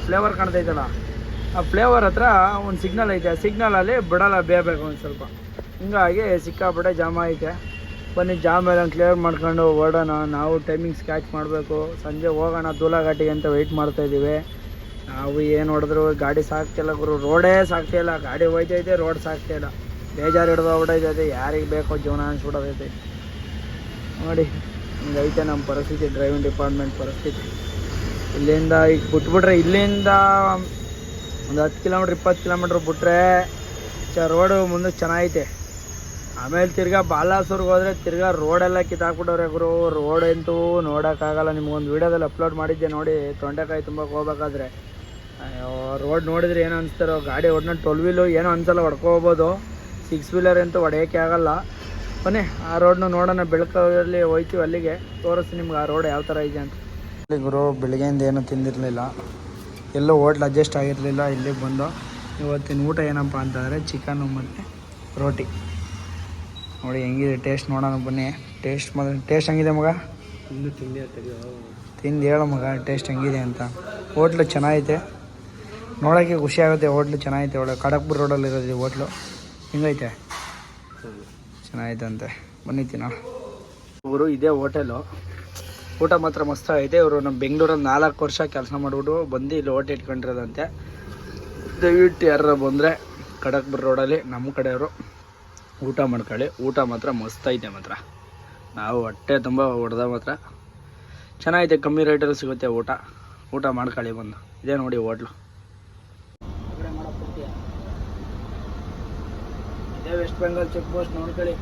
ಫ್ಲೇವರ್ ಕಾಣ್ತೈತಲ್ಲ, ಆ ಫ್ಲೇವರ್ ಹತ್ರ ಒಂದು ಸಿಗ್ನಲ್ ಐತೆ. ಆ ಸಿಗ್ನಲಲ್ಲಿ ಬಿಡಲ್ಲ, ಬೇಯಬೇಕು ಒಂದು ಸ್ವಲ್ಪ. ಹಿಂಗಾಗಿ ಸಿಕ್ಕಾಪಟ್ಟೆ ಜಾಮ್ ಐತೆ. ಬನ್ನಿ ಜಾಮ್ ಎಲ್ಲ ಕ್ಲಿಯರ್ ಮಾಡ್ಕೊಂಡು ಹೊರಡೋಣ. ನಾವು ಟೈಮಿಂಗ್ಸ್ ಕ್ಯಾಚ್ ಮಾಡಬೇಕು. ಸಂಜೆ ಹೋಗೋಣ ದೂಲಘಾಟಿಗೆ ಅಂತ ವೆಯ್ಟ್ ಮಾಡ್ತಾಯಿದ್ದೀವಿ. ನಾವು ಏನು ಹೊಡೆದ್ರು ಗಾಡಿ ಸಾಕ್ತಿಲ್ಲ ಗುರು. ರೋಡೇ ಸಾಕ್ತಿಲ್ಲ. ಗಾಡಿ ಹೋಯ್ತೈತೆ, ರೋಡ್ ಸಾಕ್ತಿಲ್ಲ. ಬೇಜಾರು ಹಿಡ್ದು ಹೋಗ್ಬಿಟ್ಟೈತೆ. ಯಾರಿಗೆ ಬೇಕೋ ಜೀವನ ಅನ್ಸ್ಬಿಡೋದೈತೆ ನೋಡಿ. ಹಿಂಗೈತೆ ನಮ್ಮ ಪರಿಸ್ಥಿತಿ, ಡ್ರೈವಿಂಗ್ ಡಿಪಾರ್ಟ್ಮೆಂಟ್ ಪರಿಸ್ಥಿತಿ. ಇಲ್ಲಿಂದ ಈಗ ಬಿಟ್ಬಿಟ್ರೆ ಇಲ್ಲಿಂದ ಒಂದು 10 ಕಿಲೋಮೀಟ್ರ್ 20 ಕಿಲೋಮೀಟ್ರ್ ಬಿಟ್ರೆ ರೋಡು ಮುಂದೆ ಚೆನ್ನಾಗೈತೆ. ಆಮೇಲೆ ತಿರ್ಗಾ ಬಾಲಾಸೂರ್ಗೆ ಹೋದರೆ ತಿರ್ಗಾ ರೋಡೆಲ್ಲ ಕಿತ್ತಾಕ್ಬಿಟ್ಟವ್ರೆ ಗುರು. ರೋಡ್ ಅಂತೂ ನೋಡೋಕ್ಕಾಗಲ್ಲ. ನಿಮ್ಗೊಂದು ವೀಡಿಯೋದಲ್ಲಿ ಅಪ್ಲೋಡ್ ಮಾಡಿದ್ದೆ ನೋಡಿ, ತೊಂಡೆಕಾಯಿ ತುಂಬಕ್ಕೆ ಹೋಗ್ಬೇಕಾದ್ರೆ. ರೋಡ್ ನೋಡಿದ್ರೆ ಏನೋ ಅನಿಸ್ತಾರೋ, ಗಾಡಿ ಹೊಡೆದ 12 ವೀಲು ಏನೋ ಅನ್ಸಲ್ಲ, ಹೊಡ್ಕೋಬೋದು. 6 ವೀಲರ್ ಅಂತೂ ಹೊಡೆಯೋಕ್ಕೆ ಆಗಲ್ಲ. ಬನ್ನಿ ಆ ರೋಡ್ನ ನೋಡೋಣ. ಬೆಳಕಲ್ಲಿ ಹೋಯ್ತೀವಿ, ಅಲ್ಲಿಗೆ ತೋರಿಸ್ತೀನಿ ನಿಮ್ಗೆ ಆ ರೋಡ್ ಯಾವ ಥರ ಇದೆ ಅಂತ. ಇಲ್ಲಿ ಗುರು ಬೆಳಗ್ಗೆಯಿಂದ ಏನೂ ತಿಂದಿರಲಿಲ್ಲ, ಎಲ್ಲೋ ಹೋಟ್ಲ್ ಅಡ್ಜಸ್ಟ್ ಆಗಿರಲಿಲ್ಲ. ಇಲ್ಲಿಗೆ ಬಂದು ಇವತ್ತಿನ ಊಟ ಏನಪ್ಪ ಅಂತಂದರೆ ಚಿಕನ್ನು ಮತ್ತು ರೋಟಿ. ನೋಡಿ ಹೆಂಗಿದೆ ಟೇಸ್ಟ್, ನೋಡೋಣ ಬನ್ನಿ. ಟೇಸ್ಟ್ ಹೆಂಗಿದೆ ಮಗ? ಇನ್ನೂ ತಿಂದು ಹೇಳು ಮಗ ಟೇಸ್ಟ್ ಹೆಂಗಿದೆ ಅಂತ. ಹೋಟ್ಲು ಚೆನ್ನಾಗೈತೆ, ನೋಡೋಕ್ಕೆ ಖುಷಿ ಆಗುತ್ತೆ. ಹೋಟ್ಲು ಚೆನ್ನಾಗೈತೆ, ಒಳ್ಳೆ ಖಡಕ್ಪುರ್ ರೋಡಲ್ಲಿರೋದು ಹೋಟ್ಲು. ಹೆಂಗೈತೆ? ಚೆನ್ನಾಗೈತೆ ಅಂತೆ. ಬನ್ನಿ ತಿನ್ನೋಣ. ಇವರು ಇದೇ ಹೋಟೆಲು, ಊಟ ಮಾತ್ರ ಮಸ್ತ್ ಐತೆ. ಇವರು ನಮ್ಮ ಬೆಂಗಳೂರಲ್ಲಿ 4 ವರ್ಷ ಕೆಲಸ ಮಾಡಿಬಿಟ್ಟು ಬಂದು ಇಲ್ಲಿ ಹೋಟೆಲ್ ಇಟ್ಕೊಂಡಿರೋದಂತೆ. ದಯವಿಟ್ಟು ಯಾರು ಬಂದರೆ ಖಡಕ್ಪುರ್ ರೋಡಲ್ಲಿ ನಮ್ಮ ಕಡೆಯವರು ಊಟ ಮಾಡ್ಕೊಳ್ಳಿ. ಊಟ ಮಾತ್ರ ಮಸ್ತ್ ಐತೆ ಮಾತ್ರ. ನಾವು ಹೊಟ್ಟೆ ತುಂಬ ಹೊಡೆದ ಮಾತ್ರ ಚೆನ್ನಾಗೈತೆ. ಕಮ್ಮಿ ರೇಟಲ್ಲಿ ಸಿಗುತ್ತೆ ಊಟ ಮಾಡ್ಕೊಳ್ಳಿ ಬಂದು. ಇದೇ ನೋಡಿ ಹೋಟ್ಲು. ಇದೇ ವೆಸ್ಟ್ ಬೆಂಗಾಲ್ ಚೆಕ್ ಪೋಸ್ಟ್ ನೋಡ್ಕೊಳ್ಳಿ.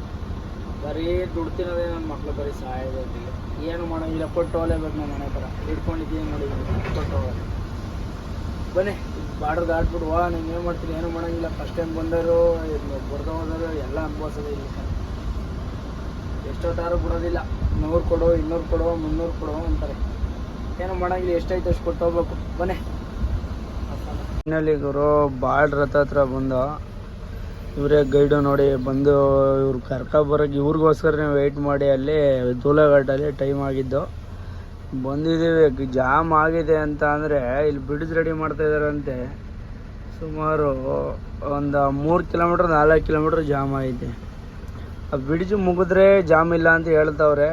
ಬರೀ ದುಡ್ಡು ತಿನ್ನೋದೇ ನನ್ನ ಮಕ್ಳು, ಬರೀ ಸಾಯೋದಿಲ್ಲ. ಏನು ಮಾಡೋಂಗಿಲ್ಲ, ಕೊಟ್ಟು ಹೋಗ್ಲೇಬೇಕು. ನಮ್ಮ ಮನೆ ಥರ ಇಟ್ಕೊಂಡಿದ್ದೀನಿ ನೋಡಿ, ಕೊಟ್ಟು ಹೋಗೋದು. ಬನ್ನಿ ಬಾರ್ಡರ್ ದಾಟ್ಬಿಟ್ಟು ನೀವು ಏನು ಮಾಡ್ತೀರಿ? ಏನೂ ಮಾಡೋಂಗಿಲ್ಲ. ಫಸ್ಟ್ ಟೈಮ್ ಬಂದವರು ಬರ್ದು ಹೋದವರು ಎಲ್ಲ ಅನುಭವಿಸೋದು ಇಲ್ಲ. ಎಷ್ಟೊತ್ತಾರು ಬಿಡೋದಿಲ್ಲ. 100 ಕೊಡು, 200 ಕೊಡು, 300 ಕೊಡು ಅಂತಾರೆ. ಏನೂ ಮಾಡೋಂಗಿಲ್ಲ, ಎಷ್ಟೈತೆ ಅಷ್ಟು ಕೊಟ್ಟು ಹೋಗ್ಬೇಕು. ಬನ್ನಿ ಇನ್ನಲ್ಲಿ ಗುರು ಬಾರ್ಡ್ರ್ ಹತ್ರ ಬಂದು ಇವರೇ ಗೈಡು ನೋಡಿ. ಬಂದು ಇವ್ರು ಕರ್ಕೊಬರೋಕ್ಕೆ ಇವ್ರಿಗೋಸ್ಕರ ವೆಯ್ಟ್ ಮಾಡಿ ಅಲ್ಲಿ ದೂಲಘಾಟಲ್ಲಿ ಟೈಮ್ ಆಗಿದ್ದು ಬಂದಿದ್ದೀವಿ. ಜಾಮ್ ಆಗಿದೆ ಅಂತ ಅಂದರೆ ಇಲ್ಲಿ ಬ್ರಿಡ್ಜ್ ರೆಡಿ ಮಾಡ್ತಾಯಿದ್ದಾರಂತೆ. ಸುಮಾರು ಒಂದು 3 ಕಿಲೋಮೀಟ್ರ್ 4 ಕಿಲೋಮೀಟ್ರ್ ಜಾಮ್ ಐತೆ. ಆ ಬ್ರಿಡ್ಜ್ ಮುಗಿದ್ರೆ ಜಾಮ್ ಇಲ್ಲ ಅಂತ ಹೇಳ್ತವ್ರೆ.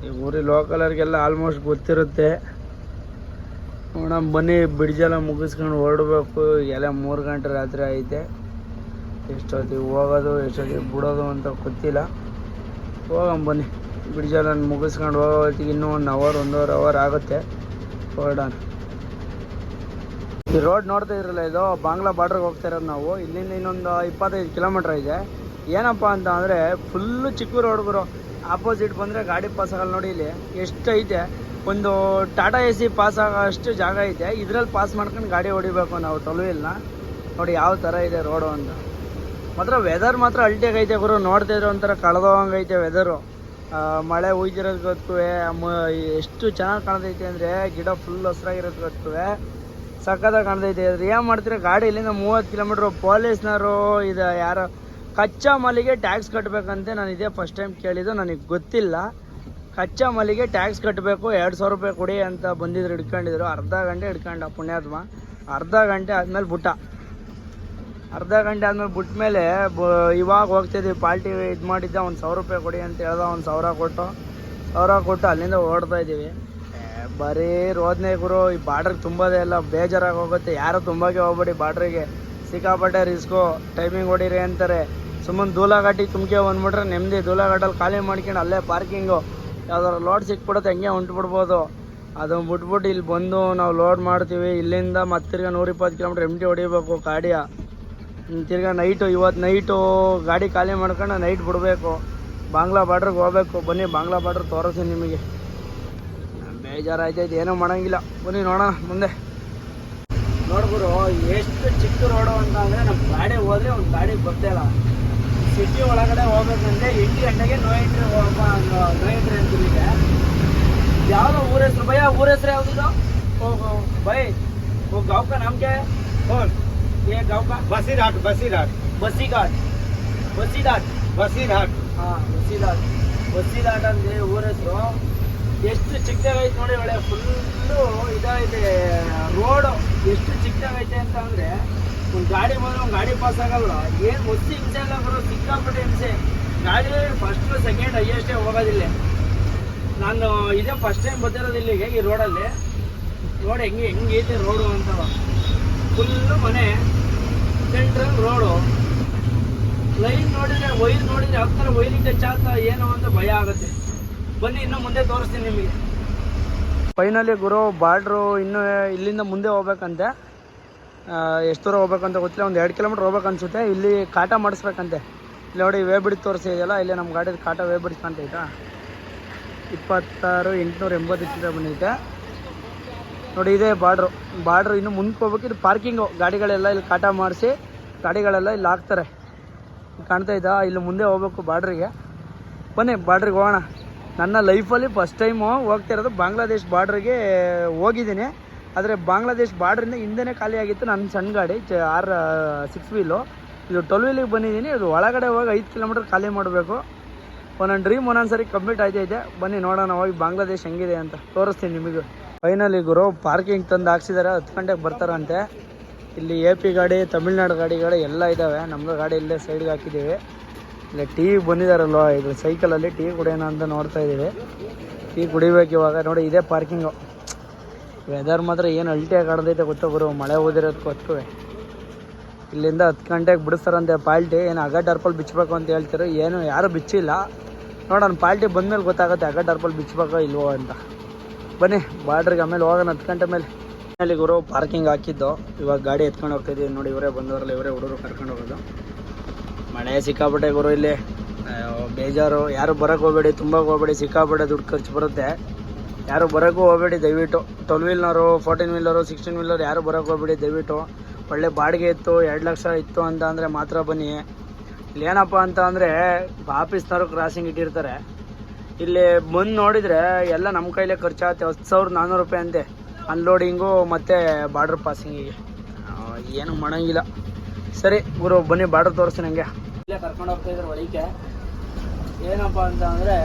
ಈ ಊರಿ ಲೋಕಲರ್ಗೆಲ್ಲ ಆಲ್ಮೋಸ್ಟ್ ಗೊತ್ತಿರುತ್ತೆ. ನೋಡೋಣ ಬನ್ನಿ. ಬ್ರಿಡ್ಜೆಲ್ಲ ಮುಗಿಸ್ಕೊಂಡು ಹೊರಡಬೇಕು. ಎಲ್ಲ 3 ಗಂಟೆ ರಾತ್ರಿ ಐತೆ. ಎಷ್ಟೊತ್ತಿಗೆ ಹೋಗೋದು ಎಷ್ಟೊತ್ತಿಗೆ ಬಿಡೋದು ಅಂತ ಗೊತ್ತಿಲ್ಲ. ಹೋಗೋಣ ಬನ್ನಿ. ಬ್ರಿಡ್ಜೆಲ್ಲ ಮುಗಿಸ್ಕೊಂಡು ಹೋಗೋತ್ತಿಗೆ ಇನ್ನೂ 1 ಅವರ್ 1.5 ಅವರ್ ಆಗುತ್ತೆ. ಹೊರಡೋಣ. ಈ ರೋಡ್ ನೋಡ್ತಾ ಇರಲ್ಲ, ಇದು ಬಾಂಗ್ಲಾ ಬಾರ್ಡ್ರಿಗೆ ಹೋಗ್ತಾ ಇರೋದು ನಾವು. ಇಲ್ಲಿಂದ ಇನ್ನೊಂದು 25 ಕಿಲೋಮೀಟ್ರ್ ಇದೆ. ಏನಪ್ಪ ಅಂತ ಅಂದರೆ ಫುಲ್ಲು ಚಿಕ್ಕ ರೋಡ್ ಗುರು. ಆಪೋಸಿಟ್ ಬಂದರೆ ಗಾಡಿ ಪಾಸ್ ಆಗಲ್ಲ. ನೋಡಿ ಇಲ್ಲಿ ಎಷ್ಟು ಐತೆ, ಒಂದು ಟಾಟಾ AC ಪಾಸ್ ಆಗೋ ಅಷ್ಟು ಜಾಗ ಐತೆ. ಇದರಲ್ಲಿ ಪಾಸ್ ಮಾಡ್ಕೊಂಡು ಗಾಡಿ ಹೊಡಿಬೇಕು ನಾವು ಟೊಲ್ವಿಲ್ನ. ನೋಡಿ ಯಾವ ಥರ ಇದೆ ರೋಡು ಅಂತ. ಮಾತ್ರ ವೆದರ್ ಮಾತ್ರ ಅಲ್ಟಿಯಾಗೈತೆ ಗುರು. ನೋಡ್ತಾ ಇದ್ರೆ ಒಂಥರ ಕಳೆದೋಗಂಗೈತೆ ವೆದರು. ಮಳೆ ಹುಯ್ದಿರೋದು ಗೊತ್ತುವೆ. ಎಷ್ಟು ಚೆನ್ನಾಗಿ ಕಾಣ್ತೈತೆ ಅಂದರೆ ಗಿಡ ಫುಲ್ ಹಸ್ರಾಗಿರೋದು ಗೊತ್ತುವೆ. ಸಕ್ಕತ್ತಾಗಿ ಕಾಣ್ತೈತೆ. ಅದ್ರ ಏನು ಮಾಡ್ತೀರಾ, ಗಾಡಿ ಇಲ್ಲಿಂದ 30 ಕಿಲೋಮೀಟ್ರು. ಪೊಲೀಸ್ನವರು ಇದು ಯಾರೋ ಕಚ್ಚಾ ಮಾಲಿಗೆ ಟ್ಯಾಕ್ಸ್ ಕಟ್ಟಬೇಕಂತೆ. ನಾನು ಇದೇ ಫಸ್ಟ್ ಟೈಮ್ ಕೇಳಿದ್ದು, ನನಗೆ ಗೊತ್ತಿಲ್ಲ. ಕಚ್ಚಾ ಮಾಲಿಗೆ ಟ್ಯಾಕ್ಸ್ ಕಟ್ಟಬೇಕು, 200 ರೂಪಾಯಿ ಕೊಡಿ ಅಂತ ಬಂದಿದ್ರು. ಹಿಡ್ಕೊಂಡಿದ್ರು. ಅರ್ಧ ಗಂಟೆ ಹಿಡ್ಕೊಂಡ ಪುಣ್ಯಾತ್ಮ. ಅರ್ಧ ಗಂಟೆ ಆದಮೇಲೆ ಅರ್ಧ ಗಂಟೆ ಆದಮೇಲೆ ಬಿಟ್ಮೇಲೆ ಇವಾಗ ಹೋಗ್ತಿದ್ವಿ. ಪಾರ್ಟಿ ಇದು ಮಾಡಿದ್ದ, 1000 ರೂಪಾಯಿ ಕೊಡಿ ಅಂತ ಹೇಳ್ದ. 1000 ಕೊಟ್ಟು ಅಲ್ಲಿಂದ ಓಡ್ತಾ ಇದ್ದೀವಿ. ಬರೀ ರೋದನೆ ಗುರು. ಈ ಬಾರ್ಡ್ರಿಗೆ ತುಂಬೋದೇ ಇಲ್ಲ, ಬೇಜಾರಾಗಿ ಹೋಗುತ್ತೆ. ಯಾರು ತುಂಬಾಗೆ ಹೋಗ್ಬೇಡಿ ಬಾರ್ಡ್ರಿಗೆ, ಸಿಕ್ಕಾಪಟ್ಟೆ ರಿಸ್ಕು. ಟೈಮಿಂಗ್ ಹೊಡೀರಿ ಅಂತಾರೆ. ಸುಮ್ಮನೆ ದೂಲಘಾಟಿಗೆ ತುಂಬಿಕೆ ಬಂದ್ಬಿಟ್ರೆ ನೆಮ್ಮದಿ. ದೂಲಘಾಟಲ್ಲಿ ಖಾಲಿ ಮಾಡ್ಕೊಂಡು ಅಲ್ಲೇ ಪಾರ್ಕಿಂಗು, ಯಾವ್ದಾರು ಲೋಡ್ ಸಿಕ್ಬಿಡುತ್ತೆ, ಹಂಗೆ ಹೊಂಟ್ಬಿಡ್ಬೋದು. ಅದನ್ನು ಬಿಟ್ಬಿಟ್ಟು ಇಲ್ಲಿ ಬಂದು ನಾವು ಲೋಡ್ ಮಾಡ್ತೀವಿ. ಇಲ್ಲಿಂದ ಮತ್ತೆ ತಿರ್ಗಾ 120 ಕಿಲೋಮೀಟ್ರ್ MT ಹೊಡಿಬೇಕು ಗಾಡಿಯ. ತಿರ್ಗಾ ಇವತ್ತು ನೈಟು ಗಾಡಿ ಖಾಲಿ ಮಾಡ್ಕೊಂಡು ನೈಟ್ ಬಿಡಬೇಕು. ಬಾಂಗ್ಲಾ ಬಾರ್ಡ್ರಿಗೆ ಹೋಗ್ಬೇಕು. ಬನ್ನಿ ಬಾಂಗ್ಲಾ ಬಾರ್ಡ್ರ್ ತೋರಿಸಿ ನಿಮಗೆ. ಬೇಜಾರಾಯ್ತೈತೆ, ಏನೂ ಮಾಡೋಂಗಿಲ್ಲ. ಬನ್ನಿ ನೋಡೋಣ ಮುಂದೆ. ನೋಡ್ಬಿರು ಎಷ್ಟು ಚಿಕ್ಕ ರೋಡು ಅಂತ ಅಂದರೆ ನಮ್ಮ ಗಾಡಿ ಹೋದರೆ ಒಂದು ಗಾಡಿ ಗೊತ್ತಿಲ್ಲ. ಸಿಟಿ ಒಳಗಡೆ ಹೋಗ್ಬೇಕಂದ್ರೆ 8 ಗಂಟೆಗೆ ನೋ ಎಂಟ್ರಿ ಅಂತಿದೆ. ಯಾವುದೋ ಊರ ಹೆಸರು ಭಯ, ಊರ ಹೆಸರು ಯಾವುದಿದು? ಬೈ गाँव का नाम क्या है? कौन ये गाँव का? बसीघाट ಅಂದರೆ ಊರ ಹೆಸರು. ಎಷ್ಟು ಚಿಕ್ಕದಾಗೈತೆ ನೋಡಿ. ಒಳ್ಳೆ ಫುಲ್ಲು ಇದೈತೆ ರೋಡು. ಎಷ್ಟು ಚಿಕ್ಕದಾಗೈತೆ ಅಂತ ಅಂದರೆ ಒಂದು ಗಾಡಿ ಬಂದರೆ ಒಂದು ಗಾಡಿ ಪಾಸ್ ಆಗಲ್ಲ. ಏನು ಒತ್ತಿ ಹಿಂಸೆ ಎಲ್ಲ ಬರೋ, ಸಿಕ್ಕಾಪಟ್ಟೆ ಹಿಂಸೆ. ಗಾಡಿ ಫಸ್ಟ್ ಸೆಕೆಂಡ್ ಹೈಯೆಸ್ಟೇ ಹೋಗೋದಿಲ್ಲ. ನಾನು ಇದೇ ಫಸ್ಟ್ ಟೈಮ್ ಬರ್ತಿರೋದು ಇಲ್ಲಿಗೆ, ಈ ರೋಡಲ್ಲಿ. ನೋಡಿ ಹೆಂಗೈತೆ ರೋಡು ಅಂತ. ಫುಲ್ಲು ಮನೆ, ಸೆಂಟ್ರಲ್ ರೋಡು. ಲೈನ್ ನೋಡಿದರೆ ವೈರ್ ನೋಡಿದರೆ ಯಾವ ಥರ ವೈರಿಗೆ ಟಚ್ ಆಗ್ತಾ ಏನೋ ಅಂತ ಭಯ ಆಗುತ್ತೆ. ಬನ್ನಿ ಇನ್ನೂ ಮುಂದೆ ತೋರಿಸ್ತೀನಿ ನಿಮಗೆ. ಫೈನಲಿ ಗುರು ಬಾರ್ಡ್ರು ಇನ್ನೂ ಇಲ್ಲಿಂದ ಮುಂದೆ ಹೋಗ್ಬೇಕಂತೆ. ಎಷ್ಟು ದೂರ ಹೋಗ್ಬೇಕಂತ ಗೊತ್ತಿಲ್ಲ, ಒಂದು 2 ಕಿಲೋಮೀಟ್ರ್ ಹೋಗ್ಬೇಕು ಅನ್ಸುತ್ತೆ. ಇಲ್ಲಿ ಕಾಟ ಮಾಡಿಸ್ಬೇಕಂತೆ. ಇಲ್ಲಿ ನೋಡಿ ವೇ ಬಿಡಿ ತೋರಿಸಿದೆಯಲ್ಲ, ಇಲ್ಲಿ ನಮ್ಮ ಗಾಡಿದ ಕಾಟ ವೇ ಬಿಡಿ ಕಾಣ್ತೈತಾ 26,880 ಬಂದೈತೆ ನೋಡಿ. ಇದೇ ಬಾರ್ಡ್ರು ಇನ್ನು ಮುಂದಕ್ಕೆ ಹೋಗ್ಬೇಕು. ಇದು ಪಾರ್ಕಿಂಗು, ಗಾಡಿಗಳೆಲ್ಲ ಇಲ್ಲಿ ಕಾಟ ಮಾಡಿಸಿ ಗಾಡಿಗಳೆಲ್ಲ ಇಲ್ಲಿ ಹಾಕ್ತಾರೆ. ಕಾಣ್ತಾಯಿದ್ದಾ, ಇಲ್ಲಿ ಮುಂದೆ ಹೋಗ್ಬೇಕು ಬಾರ್ಡ್ರಿಗೆ. ಬನ್ನಿ ಬಾರ್ಡ್ರಿಗೆ ಹೋಗೋಣ. ನನ್ನ ಲೈಫಲ್ಲಿ ಫಸ್ಟ್ ಟೈಮು ಹೋಗ್ತಾ ಇರೋದು ಬಾಂಗ್ಲಾದೇಶ್ ಬಾರ್ಡ್ರಿಗೆ ಹೋಗಿದ್ದೀನಿ. ಆದರೆ ಬಾಂಗ್ಲಾದೇಶ್ ಬಾರ್ಡ್ರಿಂದ ಹಿಂದೆನೇ ಖಾಲಿ ಆಗಿತ್ತು ನನ್ನ ಸಣ್ಣ ಗಾಡಿ 6 ವೀಲು. ಇದು 12 ವೀಲಿಗೆ ಬಂದಿದ್ದೀನಿ. ಇದು ಒಳಗಡೆ ಹೋಗಿ 5 ಕಿಲೋಮೀಟ್ರ್ ಖಾಲಿ ಮಾಡಬೇಕು. ಒಂದೊಂದು ಡ್ರೀಮ್ ಒಂದೊಂದು ಸರಿ ಕಂಪ್ಲೀಟ್ ಆಯ್ತೈತೆ. ಬನ್ನಿ ನೋಡೋಣ ಹೋಗಿ ಬಾಂಗ್ಲಾದೇಶ್ ಹೆಂಗಿದೆ ಅಂತ ತೋರಿಸ್ತೀನಿ ನಿಮಗೆ. ಫೈನಲಿ ಗುರು ಪಾರ್ಕಿಂಗ್ ತಂದು ಹಾಕ್ಸಿದ್ದಾರೆ. 10 ಗಂಟೆಗೆ ಬರ್ತಾರಂತೆ. ಇಲ್ಲಿ AP ಗಾಡಿ, ತಮಿಳ್ನಾಡು ಗಾಡಿಗಳು ಎಲ್ಲ ಇದ್ದಾವೆ. ನಮ್ಮದು ಗಾಡಿ ಇಲ್ಲೇ ಸೈಡ್ಗೆ ಹಾಕಿದ್ದೀವಿ. ಇಲ್ಲ ಟೀ ಬಂದಿದ್ದಾರಲ್ವ, ಇದು ಸೈಕಲಲ್ಲಿ ಟೀ ಕುಡಿಯೋಣ ಅಂತ ನೋಡ್ತಾ ಇದ್ದೀವಿ. ಟೀ ಕುಡಿಬೇಕು ಇವಾಗ. ನೋಡಿ ಇದೇ ಪಾರ್ಕಿಂಗು. ವೆದರ್ ಮಾತ್ರ ಏನು ಅಲ್ಟಿಯಾಗಿ ಕಾಣ್ತೈತೆ ಗೊತ್ತೋ ಗುರು, ಮಳೆ ಓದಿರೋದಕ್ಕೆ ಹೊತ್ತು. ಇಲ್ಲಿಂದ 10 ಗಂಟೆಗೆ ಬಿಡಿಸ್ತಾರಂತೆ ಪಾಲ್ಟಿ. ಏನು ಅಗಡ್ ಬಿಚ್ಚಬೇಕು ಅಂತ ಹೇಳ್ತಾರೆ. ಏನು ಯಾರೂ ಬಿಚ್ಚಿಲ್ಲ. ನೋಡೋಣ ಪಾಲ್ಟಿ ಬಂದಮೇಲೆ ಗೊತ್ತಾಗುತ್ತೆ ಅಗಡ್ ಬಿಚ್ಚಬೇಕೋ ಇಲ್ವೋ ಅಂತ. ಬನ್ನಿ ಬಾರ್ಡ್ರಿಗೆ ಆಮೇಲೆ ಹೋಗೋಣ 10 ಗಂಟೆ ಮೇಲೆ. ಅಲ್ಲಿ ಗುರು ಪಾರ್ಕಿಂಗ್ ಹಾಕಿದ್ದು. ಇವಾಗ ಗಾಡಿ ಎತ್ಕೊಂಡು ಹೋಗ್ತಾಯಿದ್ದೀವಿ. ನೋಡಿ ಇವರೇ ಬಂದವರಲ್ಲ, ಇವರೇ ಹುಡುಗರು ಕರ್ಕೊಂಡು ಹೋಗೋದು. ಮಳೆ ಸಿಕ್ಕಾಪಟ್ಟೆ ಗುರು ಇಲ್ಲಿ, ಬೇಜಾರು. ಯಾರು ಬರೋಕ್ಕೆ ಹೋಗಬೇಡಿ, ತುಂಬ ಹೋಗಬೇಡಿ, ಸಿಕ್ಕಾಪಟ್ಟೆ ದುಡ್ಡು ಖರ್ಚು ಬರುತ್ತೆ. ಯಾರು ಬರೋಕ್ಕೂ ಹೋಗಬೇಡಿ ದಯವಿಟ್ಟು. 12 ವೀಲ್ನವರು, 14 ವೀಲರು, 16 ವೀಲರು ಯಾರು ಬರೋಕ್ಕೆ ಹೋಗಬೇಡಿ ದಯವಿಟ್ಟು. ಒಳ್ಳೆ ಬಾಡಿಗೆ ಇತ್ತು, 2 ಲಕ್ಷ ಇತ್ತು ಅಂತ ಅಂದರೆ ಮಾತ್ರ ಬನ್ನಿ. ಇಲ್ಲಿ ಏನಪ್ಪ ಅಂತ ಅಂದರೆ ಆಫೀಸ್ನವರು ಕ್ರಾಸಿಂಗ್ ಇಟ್ಟಿರ್ತಾರೆ. ಇಲ್ಲಿ ಬಂದು ನೋಡಿದರೆ ಎಲ್ಲ ನಮ್ಮ ಕೈಲೇ ಖರ್ಚಾಗುತ್ತೆ. 10,400 ರೂಪಾಯಿ ಅಂತೆ ಅನ್ಲೋಡಿಂಗು ಮತ್ತು ಬಾರ್ಡ್ರ್ ಪಾಸಿಂಗಿಗೆ. ಏನು ಮಾಡೋಂಗಿಲ್ಲ. ಸರಿ ಗುರು ಬನ್ನಿ ಬಾರ್ಡ್ರ್ ತೋರಿಸ್ತೀನಿ. ನನಗೆ ಇಲ್ಲೇ ಕರ್ಕೊಂಡು ಹೋಗ್ತಾಯಿದ್ರು ಒಳಗೆ. ಏನಪ್ಪ ಅಂತ ಅಂದರೆ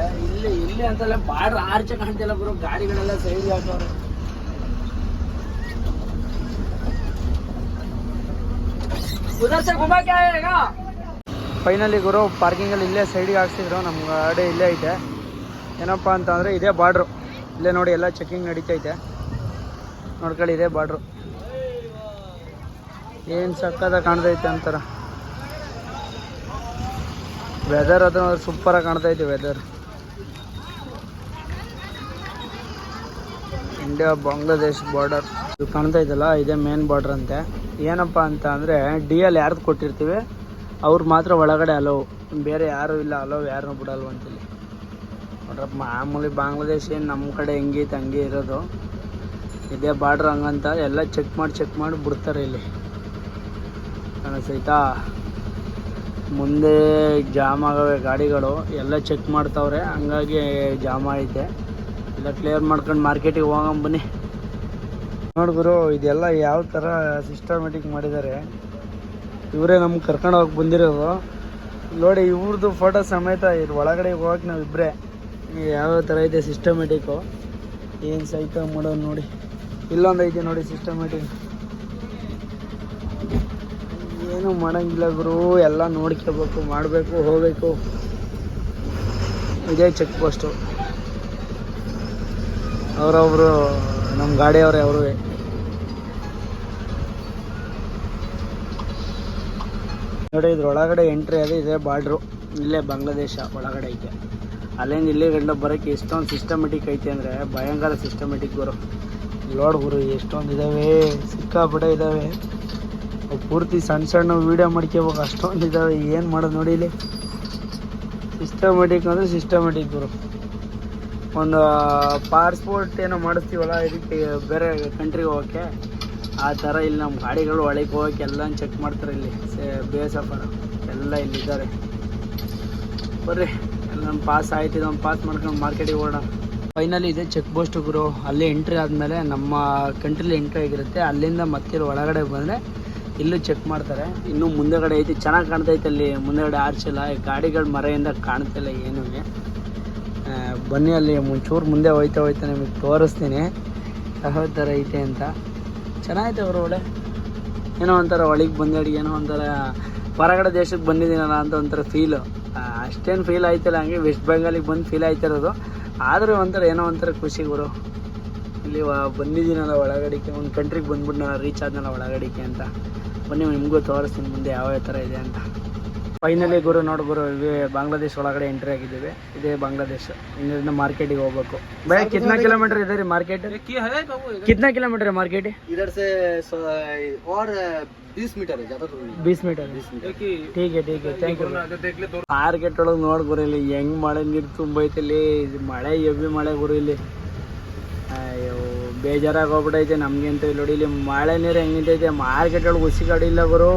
ಇಲ್ಲಿ ಅಂತಲ್ಲ ಬಾರ್ಡ್ರ್ ಆರ್ಚೆ ಕಾಣ್ತಿಲ್ಲ ಗುರು, ಗಾಡಿಗಳೆಲ್ಲ ಸೈಡ್ಗೆ ಹಾಕೋರು. ಫೈನಲಿ ಗುರು ಪಾರ್ಕಿಂಗಲ್ಲಿ ಇಲ್ಲೇ ಸೈಡಿಗೆ ಹಾಕ್ಸಿದ್ರು. ನಮ್ಮ ಗಾಡಿ ಇಲ್ಲೇ ಐತೆ. ಏನಪ್ಪ ಅಂತ ಅಂದರೆ ಇದೇ ಬಾರ್ಡ್ರು. ಇಲ್ಲೇ ನೋಡಿ ಎಲ್ಲ ಚೆಕಿಂಗ್ ನಡೀತೈತೆ. ನೋಡ್ಕೊಳ್ಳಿ ಇದೇ ಬಾರ್ಡ್ರು. ಏನು ಸಕ್ಕತ್ತಾಗಿ ಕಾಣ್ತೈತೆ ಅಂತಾರ. ವೆದರ್ ಅದು ಸೂಪರಾಗಿ ಕಾಣ್ತೈತೆ ವೆದರ್. ಇಂಡಿಯಾ ಬಾಂಗ್ಲಾದೇಶ್ ಬಾರ್ಡರ್ ಇದು ಕಾಣ್ತೈತಲ್ಲ, ಇದೇ ಮೇನ್ ಬಾರ್ಡ್ರ್ ಅಂತೆ. ಏನಪ್ಪ ಅಂತ ಅಂದರೆ DL ಯಾರ್ದು ಕೊಟ್ಟಿರ್ತೀವಿ ಅವ್ರು ಮಾತ್ರ ಒಳಗಡೆ ಅಲೋ, ಬೇರೆ ಯಾರೂ ಇಲ್ಲ ಅಲೋ, ಯಾರನ್ನೂ ಬಿಡಲ್ವಂತಿಲ್ಲಿ. ನೋಡ್ರಪ್ಪ ಮಾಮೂಲಿ ಬಾಂಗ್ಲಾದೇಶ್ ಏನು ನಮ್ಮ ಕಡೆ ಹೆಂಗೈತೆ ಹಂಗೆ ಇರೋದು. ಇದೇ ಬಾರ್ಡ್ರ್ ಹಂಗಂತ ಎಲ್ಲ ಚೆಕ್ ಮಾಡಿ ಬಿಡ್ತಾರೆ ಇಲ್ಲಿ. ಕಾಣಿಸೈತಾ ಮುಂದೆ ಜಾಮ್ ಆಗವೆ ಗಾಡಿಗಳು, ಎಲ್ಲ ಚೆಕ್ ಮಾಡ್ತಾವ್ರೆ. ಹಂಗಾಗಿ ಜಾಮ್ ಐತೆ. ಎಲ್ಲ ಕ್ಲಿಯರ್ ಮಾಡ್ಕೊಂಡು ಮಾರ್ಕೆಟಿಗೆ ಹೋಗೋಣ ಬನ್ನಿ. ನೋಡ್ಗುರು ಇದೆಲ್ಲ ಯಾವ ಥರ ಸಿಸ್ಟಮೆಟಿಕ್ ಮಾಡಿದ್ದಾರೆ. ಇವರೇ ನಮ್ಗೆ ಕರ್ಕೊಂಡು ಹೋಗಿ ಬಂದಿರೋದು. ನೋಡಿ ಇವ್ರದ್ದು ಫೋಟೋ ಸಮೇತ ಇದ್ರ ಒಳಗಡೆ ಹೋಗಕ್ಕೆ ನಾವು ಇಬ್ಬರೇ. ಯಾವ ಥರ ಇದೆ ಸಿಸ್ಟಮೆಟಿಕ್ಕು, ಏನು ಸೈತ ಮಾಡೋದು ನೋಡಿ. ಇಲ್ಲೊಂದು ಐತೆ ನೋಡಿ ಸಿಸ್ಟಮೆಟಿಕ್. ಏನು ಮಾಡೋಂಗಿಲ್ಲ ಗುರು, ಎಲ್ಲ ನೋಡ್ಕೋಬೇಕು, ಮಾಡಬೇಕು, ಹೋಗಬೇಕು. ಇದೇ ಚೆಕ್ ಪೋಸ್ಟು. ಅವರೊಬ್ರು ನಮ್ಮ ಗಾಡಿಯವ್ರೆ ಅವರು. ನೋಡಿ ಇದ್ರೊಳಗಡೆ ಎಂಟ್ರಿ ಅದು ಇದೇ ಬಾರ್ಡ್ರು. ಇಲ್ಲೇ ಬಾಂಗ್ಲಾದೇಶ ಒಳಗಡೆ ಐತೆ. ಅಲ್ಲಿಂದ ಇಲ್ಲಿ ಗಂಡ ಬರೋಕ್ಕೆ ಎಷ್ಟೊಂದು ಸಿಸ್ಟಮೆಟಿಕ್ ಐತೆ ಅಂದರೆ ಭಯಂಕರ ಸಿಸ್ಟಮೆಟಿಕ್ ಗುರು. ಲೋಡ್ ಗುರು ಎಷ್ಟೊಂದು ಇದ್ದಾವೆ, ಸಿಕ್ಕಾಪಟ್ಟೆ ಇದ್ದಾವೆ. ಪೂರ್ತಿ ಸಣ್ಣ ವೀಡಿಯೋ ಮಾಡ್ಕೋಬೇಕು, ಅಷ್ಟೊಂದು ಇದ್ದಾವೆ. ಏನು ಮಾಡೋದು ನೋಡಿ ಇಲ್ಲಿ. ಸಿಸ್ಟಮೆಟಿಕ್ ಅಂದರೆ ಸಿಸ್ಟಮೆಟಿಕ್ ಗುರು. ಒಂದು ಪಾಸ್ಪೋರ್ಟ್ ಏನೋ ಮಾಡಿಸ್ತೀವಲ್ಲ ಇದಕ್ಕೆ ಬೇರೆ ಕಂಟ್ರಿಗೆ ಹೋಗೋಕ್ಕೆ, ಆ ಥರ ಇಲ್ಲಿ ನಮ್ಮ ಗಾಡಿಗಳು ಒಳಗೆ ಹೋಗೋಕ್ಕೆ ಎಲ್ಲ ಚೆಕ್ ಮಾಡ್ತಾರೆ ಇಲ್ಲಿ. BSF ಎಲ್ಲ ಇಲ್ಲಿದ್ದಾರೆ. ಬರ್ರಿ ಎಲ್ಲ ನಮ್ಮ ಪಾಸ್ ಆಯ್ತು. ಇದೊಂದು ಪಾಸ್ ಮಾಡ್ಕೊಂಡು ಮಾರ್ಕೆಟಿಗೆ ಓಡೋಣ. ಫೈನಲಿ ಇದೆ ಚೆಕ್ ಪೋಸ್ಟ್ ಗುರು. ಅಲ್ಲಿ ಎಂಟ್ರಿ ಆದಮೇಲೆ ನಮ್ಮ ಕಂಟ್ರಿಲಿ ಎಂಟ್ರಿ ಆಗಿರುತ್ತೆ. ಅಲ್ಲಿಂದ ಮತ್ತೆ ಒಳಗಡೆ ಬಂದರೆ ಇಲ್ಲೂ ಚೆಕ್ ಮಾಡ್ತಾರೆ. ಇನ್ನೂ ಮುಂದೆಗಡೆ ಐತಿ, ಚೆನ್ನಾಗಿ ಕಾಣ್ತೈತೆ. ಅಲ್ಲಿ ಮುಂದೆಗಡೆ ಆರ್ಚಿಲ್ಲ, ಗಾಡಿಗಳ ಮರೆಯಿಂದ ಕಾಣ್ತಿಲ್ಲ ಏನೂ. ಬನ್ನಿ ಅಲ್ಲಿ ಮುಂಚೂರು ಮುಂದೆ ಹೋಯ್ತಾ ನಿಮಗೆ ತೋರಿಸ್ತೀನಿ ಯಾವ ಥರ ಐತೆ ಅಂತ. ಚೆನ್ನಾಗೈತೆ ಅವರು ಒಳ್ಳೆ. ಏನೋ ಒಂಥರ ಒಳಗೆ ಬಂದೇಳಿ, ಏನೋ ಒಂಥರ ಹೊರಗಡೆ ದೇಶಕ್ಕೆ ಬಂದಿದ್ದೀನಲ್ಲ ಅಂತ ಒಂಥರ ಫೀಲು. ಅಷ್ಟೇನು ಫೀಲ್ ಆಯ್ತಲ್ಲ, ಹಂಗೆ ವೆಸ್ಟ್ ಬೆಂಗಾಲಿಗೆ ಬಂದು ಫೀಲ್ ಆಯ್ತಿರೋದು. ಆದರೂ ಒಂಥರ ಏನೋ ಒಂಥರ ಖುಷಿ ಗುರು. ಇಲ್ಲಿ ಬಂದಿದ್ದೀನಲ್ಲ ಒಳಗಡಿಕೆ, ಒಂದು ಕಂಟ್ರಿಗೆ ಬಂದ್ಬಿಟ್ಟು ನಾನು ರೀಚ್ ಆದ್ನಲ್ಲ ಒಳಗಡಿಕೆ ಅಂತ. ಬನ್ನಿ ನಿಮಗೂ ತೋರಿಸ್ತೀನಿ ಮುಂದೆ ಯಾವ ಥರ ಇದೆ ಅಂತ. ಫೈನಲಿ ಗುರು ನೋಡು ಗುರು ಬಾಂಗ್ಲಾದೇಶ್ ಒಳಗಡೆ ಎಂಟ್ರಿ ಆಗಿದ್ದೀವಿ. ಇದೇ ಬಾಂಗ್ಲಾದೇಶ. ಇನ್ನಿಂದ ಮಾರ್ಕೆಟಿಗೆ ಹೋಗ್ಬೇಕು. ಭಯ ಕಿತ್ನಾ ಕಿಲೋಮೀಟರ್ ಇದೆ ರೀ ಮಾರ್ಕೆಟ್? ಕಿತ್ನಾ ಕಿಲೋಮೀಟರ್ है मार्केट? इधर से और 20 मीटर है, ज्यादा दूर नहीं. 20 मीटर. ठीक है ಥ್ಯಾಂಕ್ ಯು. ಮಾರ್ಕೆಟ್ ಒಳಗೆ ನೋಡಿ ಗುರು ಇಲ್ಲಿ ಹೆಂಗ್ ಮಳೆ ನೀರು ತುಂಬೈತೆ ಇಲ್ಲಿ. ಮಳೆ ಹೆವಿ ಮಳೆ ಗುರು ಇಲ್ಲಿ. ಅಯ್ಯೋ ಬೇಜಾರಾಗಿ ಹೋಗ್ಬಿಟ್ಟೈತೆ ನಮ್ಗೆ ಅಂತ. ಇಲ್ಲಿ ನೋಡಿ ಇಲ್ಲಿ ಮಳೆ ನೀರು ಹೆಂಗ್ ನಿಂತೈತೆ. ಮಾರ್ಕೆಟ್ ಒಳಗೆ ಹುಸಿ ಗಾಡಿ ಇಲ್ಲ ಗುರು.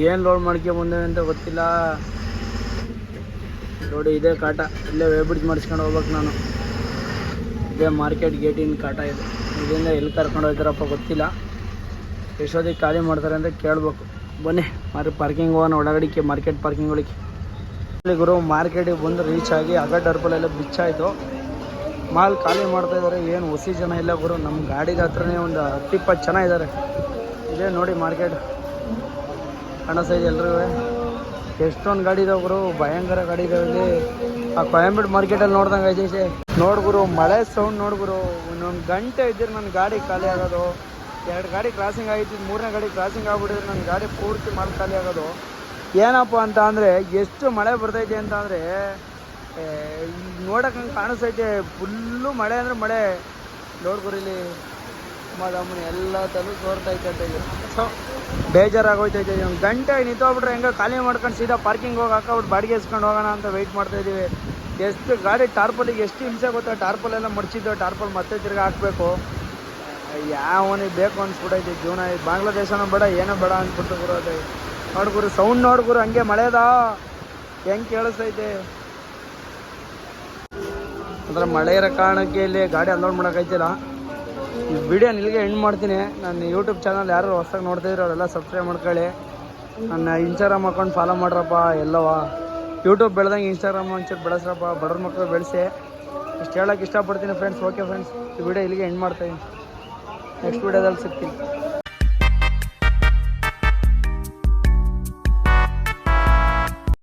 ಏನು ಲೋಡ್ ಮಾಡ್ಕೊ ಬಂದೆ ಅಂತ ಗೊತ್ತಿಲ್ಲ ನೋಡಿ. ಇದೇ ಕಾಟ. ಇಲ್ಲೇ ವೇಬ್ರಿಡ್ಜ್ ಮಾಡಿಸ್ಕೊಂಡು ಹೋಗ್ಬೇಕು ನಾನು. ಇದೇ ಮಾರ್ಕೆಟ್ ಗೇಟಿನ ಕಾಟ ಇದೆ. ಇದರಿಂದ ಎಲ್ಲಿ ಕರ್ಕೊಂಡು ಹೋಗ್ತಾರಪ್ಪ ಗೊತ್ತಿಲ್ಲ. ಎಷ್ಟೊತ್ತಿಗೆ ಖಾಲಿ ಮಾಡ್ತಾರೆ ಅಂತ ಕೇಳಬೇಕು. ಬನ್ನಿ ಪಾರ್ಕಿಂಗ್ ಹೋಗೋಣ ಒಳಗಡಿಕೆ. ಮಾರ್ಕೆಟ್ ಪಾರ್ಕಿಂಗ್ ಒಳಗೆ ಇಲ್ಲಿ ಗುರು ಮಾರ್ಕೆಟಿಗೆ ಬಂದು ರೀಚ್ ಆಗಿ ಅಗಡ್ ಅರ್ಪಲೆಲ್ಲ ಬಿಚ್ಚಾಯಿತು. ಮಾಲ್ ಖಾಲಿ ಮಾಡ್ತಾ ಇದ್ದಾರೆ. ಏನು ಹೊಸಿ ಜನ ಇಲ್ಲ ಗುರು. ನಮ್ಮ ಗಾಡಿಗೆ ಹತ್ರನೇ ಒಂದು 10-20 ಜನ ಇದ್ದಾರೆ. ಇದೇ ನೋಡಿ ಮಾರ್ಕೆಟ್ ಕಾಣಿಸ್ತಾ ಇದೆ ಎಲ್ರಿಗೂ. ಎಷ್ಟೊಂದು ಗಾಡಿ ಇದಾವೆ ಗುರು. ಭಯಂಕರ ಗಾಡಿ ಇದಾವೆ ಇಲ್ಲಿ. ಆ ಕೊಯಂಬೇಡು ಮಾರ್ಕೆಟಲ್ಲಿ ನೋಡ್ದಂಗೆ ಐತೆ. ನೋಡ್ಗುರು ಮಳೆ ಸೌಂಡ್ ನೋಡ್ಗುರು. ಇನ್ನೊಂದು ಗಂಟೆ ಇದ್ದಿರು ನನ್ನ ಗಾಡಿ ಖಾಲಿ ಆಗೋದು. 2 ಗಾಡಿ ಕ್ರಾಸಿಂಗ್ ಆಗಿತ್ತು. 3ನೇ ಗಾಡಿ ಕ್ರಾಸಿಂಗ್ ಆಗ್ಬಿಟ್ಟಿದ್ರೆ ನನ್ನ ಗಾಡಿ ಪೂರ್ತಿ ಮಾಲ್ ಖಾಲಿ ಆಗೋದು. ಏನಪ್ಪ ಅಂತ ಅಂದರೆ ಎಷ್ಟು ಮಳೆ ಬರ್ತೈತೆ ಅಂತ ಅಂದರೆ ನೋಡೋಕೆ ಹಂಗೆ ಕಾಣಿಸ್ತೈತೆ. ಫುಲ್ಲು ಮಳೆ ಅಂದರೆ ಮಳೆ. ನೋಡ್ಗುರು ಇಲ್ಲಿ ಮದಮ್ಮನ ಎಲ್ಲ ತಲು ತೋರ್ತೈತೆ ಅಂತ ಇದೆ. ಸೊ ಬೇಜಾರಾಗೋಯ್ತೈತೆ. ಒಂದು ಗಂಟೆ ನಿಂತೋಗ್ಬಿಟ್ರೆ ಹೆಂಗೆ ಖಾಲಿ ಮಾಡ್ಕೊಂಡು ಸೀದಾ ಪಾರ್ಕಿಂಗ್ ಹೋಗಿ ಹಾಕೋಬಿಟ್ಟು ಬಾಡಿಗೆ ಇಸ್ಕೊಂಡು ಹೋಗೋಣ ಅಂತ ವೆಯ್ಟ್ ಮಾಡ್ತಾಯಿದ್ದೀವಿ. ಎಷ್ಟು ಗಾಡಿ ಟಾರ್ಪಲಿಗೆ ಎಷ್ಟು ಹಿಂಸೆ ಗೊತ್ತಾ. ಟಾರ್ಪಲೆಲ್ಲ ಮಡ್ಚಿದ್ದು. ಟಾರ್ಪಲ್ ಮತ್ತೆ ತಿರ್ಗಿ ಹಾಕಬೇಕು. ಯಾವನಿಗೆ ಬೇಕು ಅನ್ಸ್ಬಿಟ್ಟೈತಿ ಜೀವನ. ಬಾಂಗ್ಲಾದೇಶನೂ ಬೇಡ ಏನೋ ಬೇಡ ಅಂದ್ಬಿಟ್ಟು ಗುರು. ನೋಡ್ಗುರು ಸೌಂಡ್ ನೋಡ್ಗುರು ಹಂಗೆ ಮಳೆದಾ ಹೆಂಗೆ ಕೇಳಿಸ್ತೈತೆ ಅಂದ್ರೆ. ಮಳೆ ಇರೋ ಕಾರಣಕ್ಕೆ ಇಲ್ಲಿ ಗಾಡಿ ಅನ್ಲೋಡ್ ಮಾಡೋಕ್ಕೈತಿಲ್ಲ. ಈ ವಿಡಿಯೋ ಇಲ್ಲಿಗೆ ಎಂಡ್ ಮಾಡ್ತೀನಿ. ನನ್ನ ಯೂಟ್ಯೂಬ್ ಚಾನಲ್ ಯಾರು ಹೊಸ್ದಾಗಿ ನೋಡ್ತಾಯಿದ್ರು ಅವರೆಲ್ಲ ಸಬ್ಸ್ಕ್ರೈಬ್ ಮಾಡ್ಕೊಳ್ಳಿ. ನನ್ನ ಇನ್ಸ್ಟಾಗ್ರಾಮ್ ಅಕೌಂಟ್ ಫಾಲೋ ಮಾಡ್ರಪ್ಪ ಎಲ್ಲವ. ಯೂಟ್ಯೂಬ್ ಬೆಳೆದಂಗೆ ಇನ್ಸ್ಟಾಗ್ರಾಮ್ ಒಂಚೂರು ಬೆಳೆಸ್ರಪ್ಪ. ಬಡವ್ರ ಮಕ್ಕಳು ಬೆಳೆಸಿ. ಇಷ್ಟು ಹೇಳೋಕ್ಕೆ ಇಷ್ಟಪಡ್ತೀನಿ ಫ್ರೆಂಡ್ಸ್. ಓಕೆ ಫ್ರೆಂಡ್ಸ್, ಈ ವಿಡಿಯೋ ಇಲ್ಲಿಗೆ ಎಂಡ್ ಮಾಡ್ತಾಯಿದ್ದೀನಿ. ನೆಕ್ಸ್ಟ್ ವಿಡಿಯೋದಲ್ಲಿ ಸಿಗ್ತೀನಿ.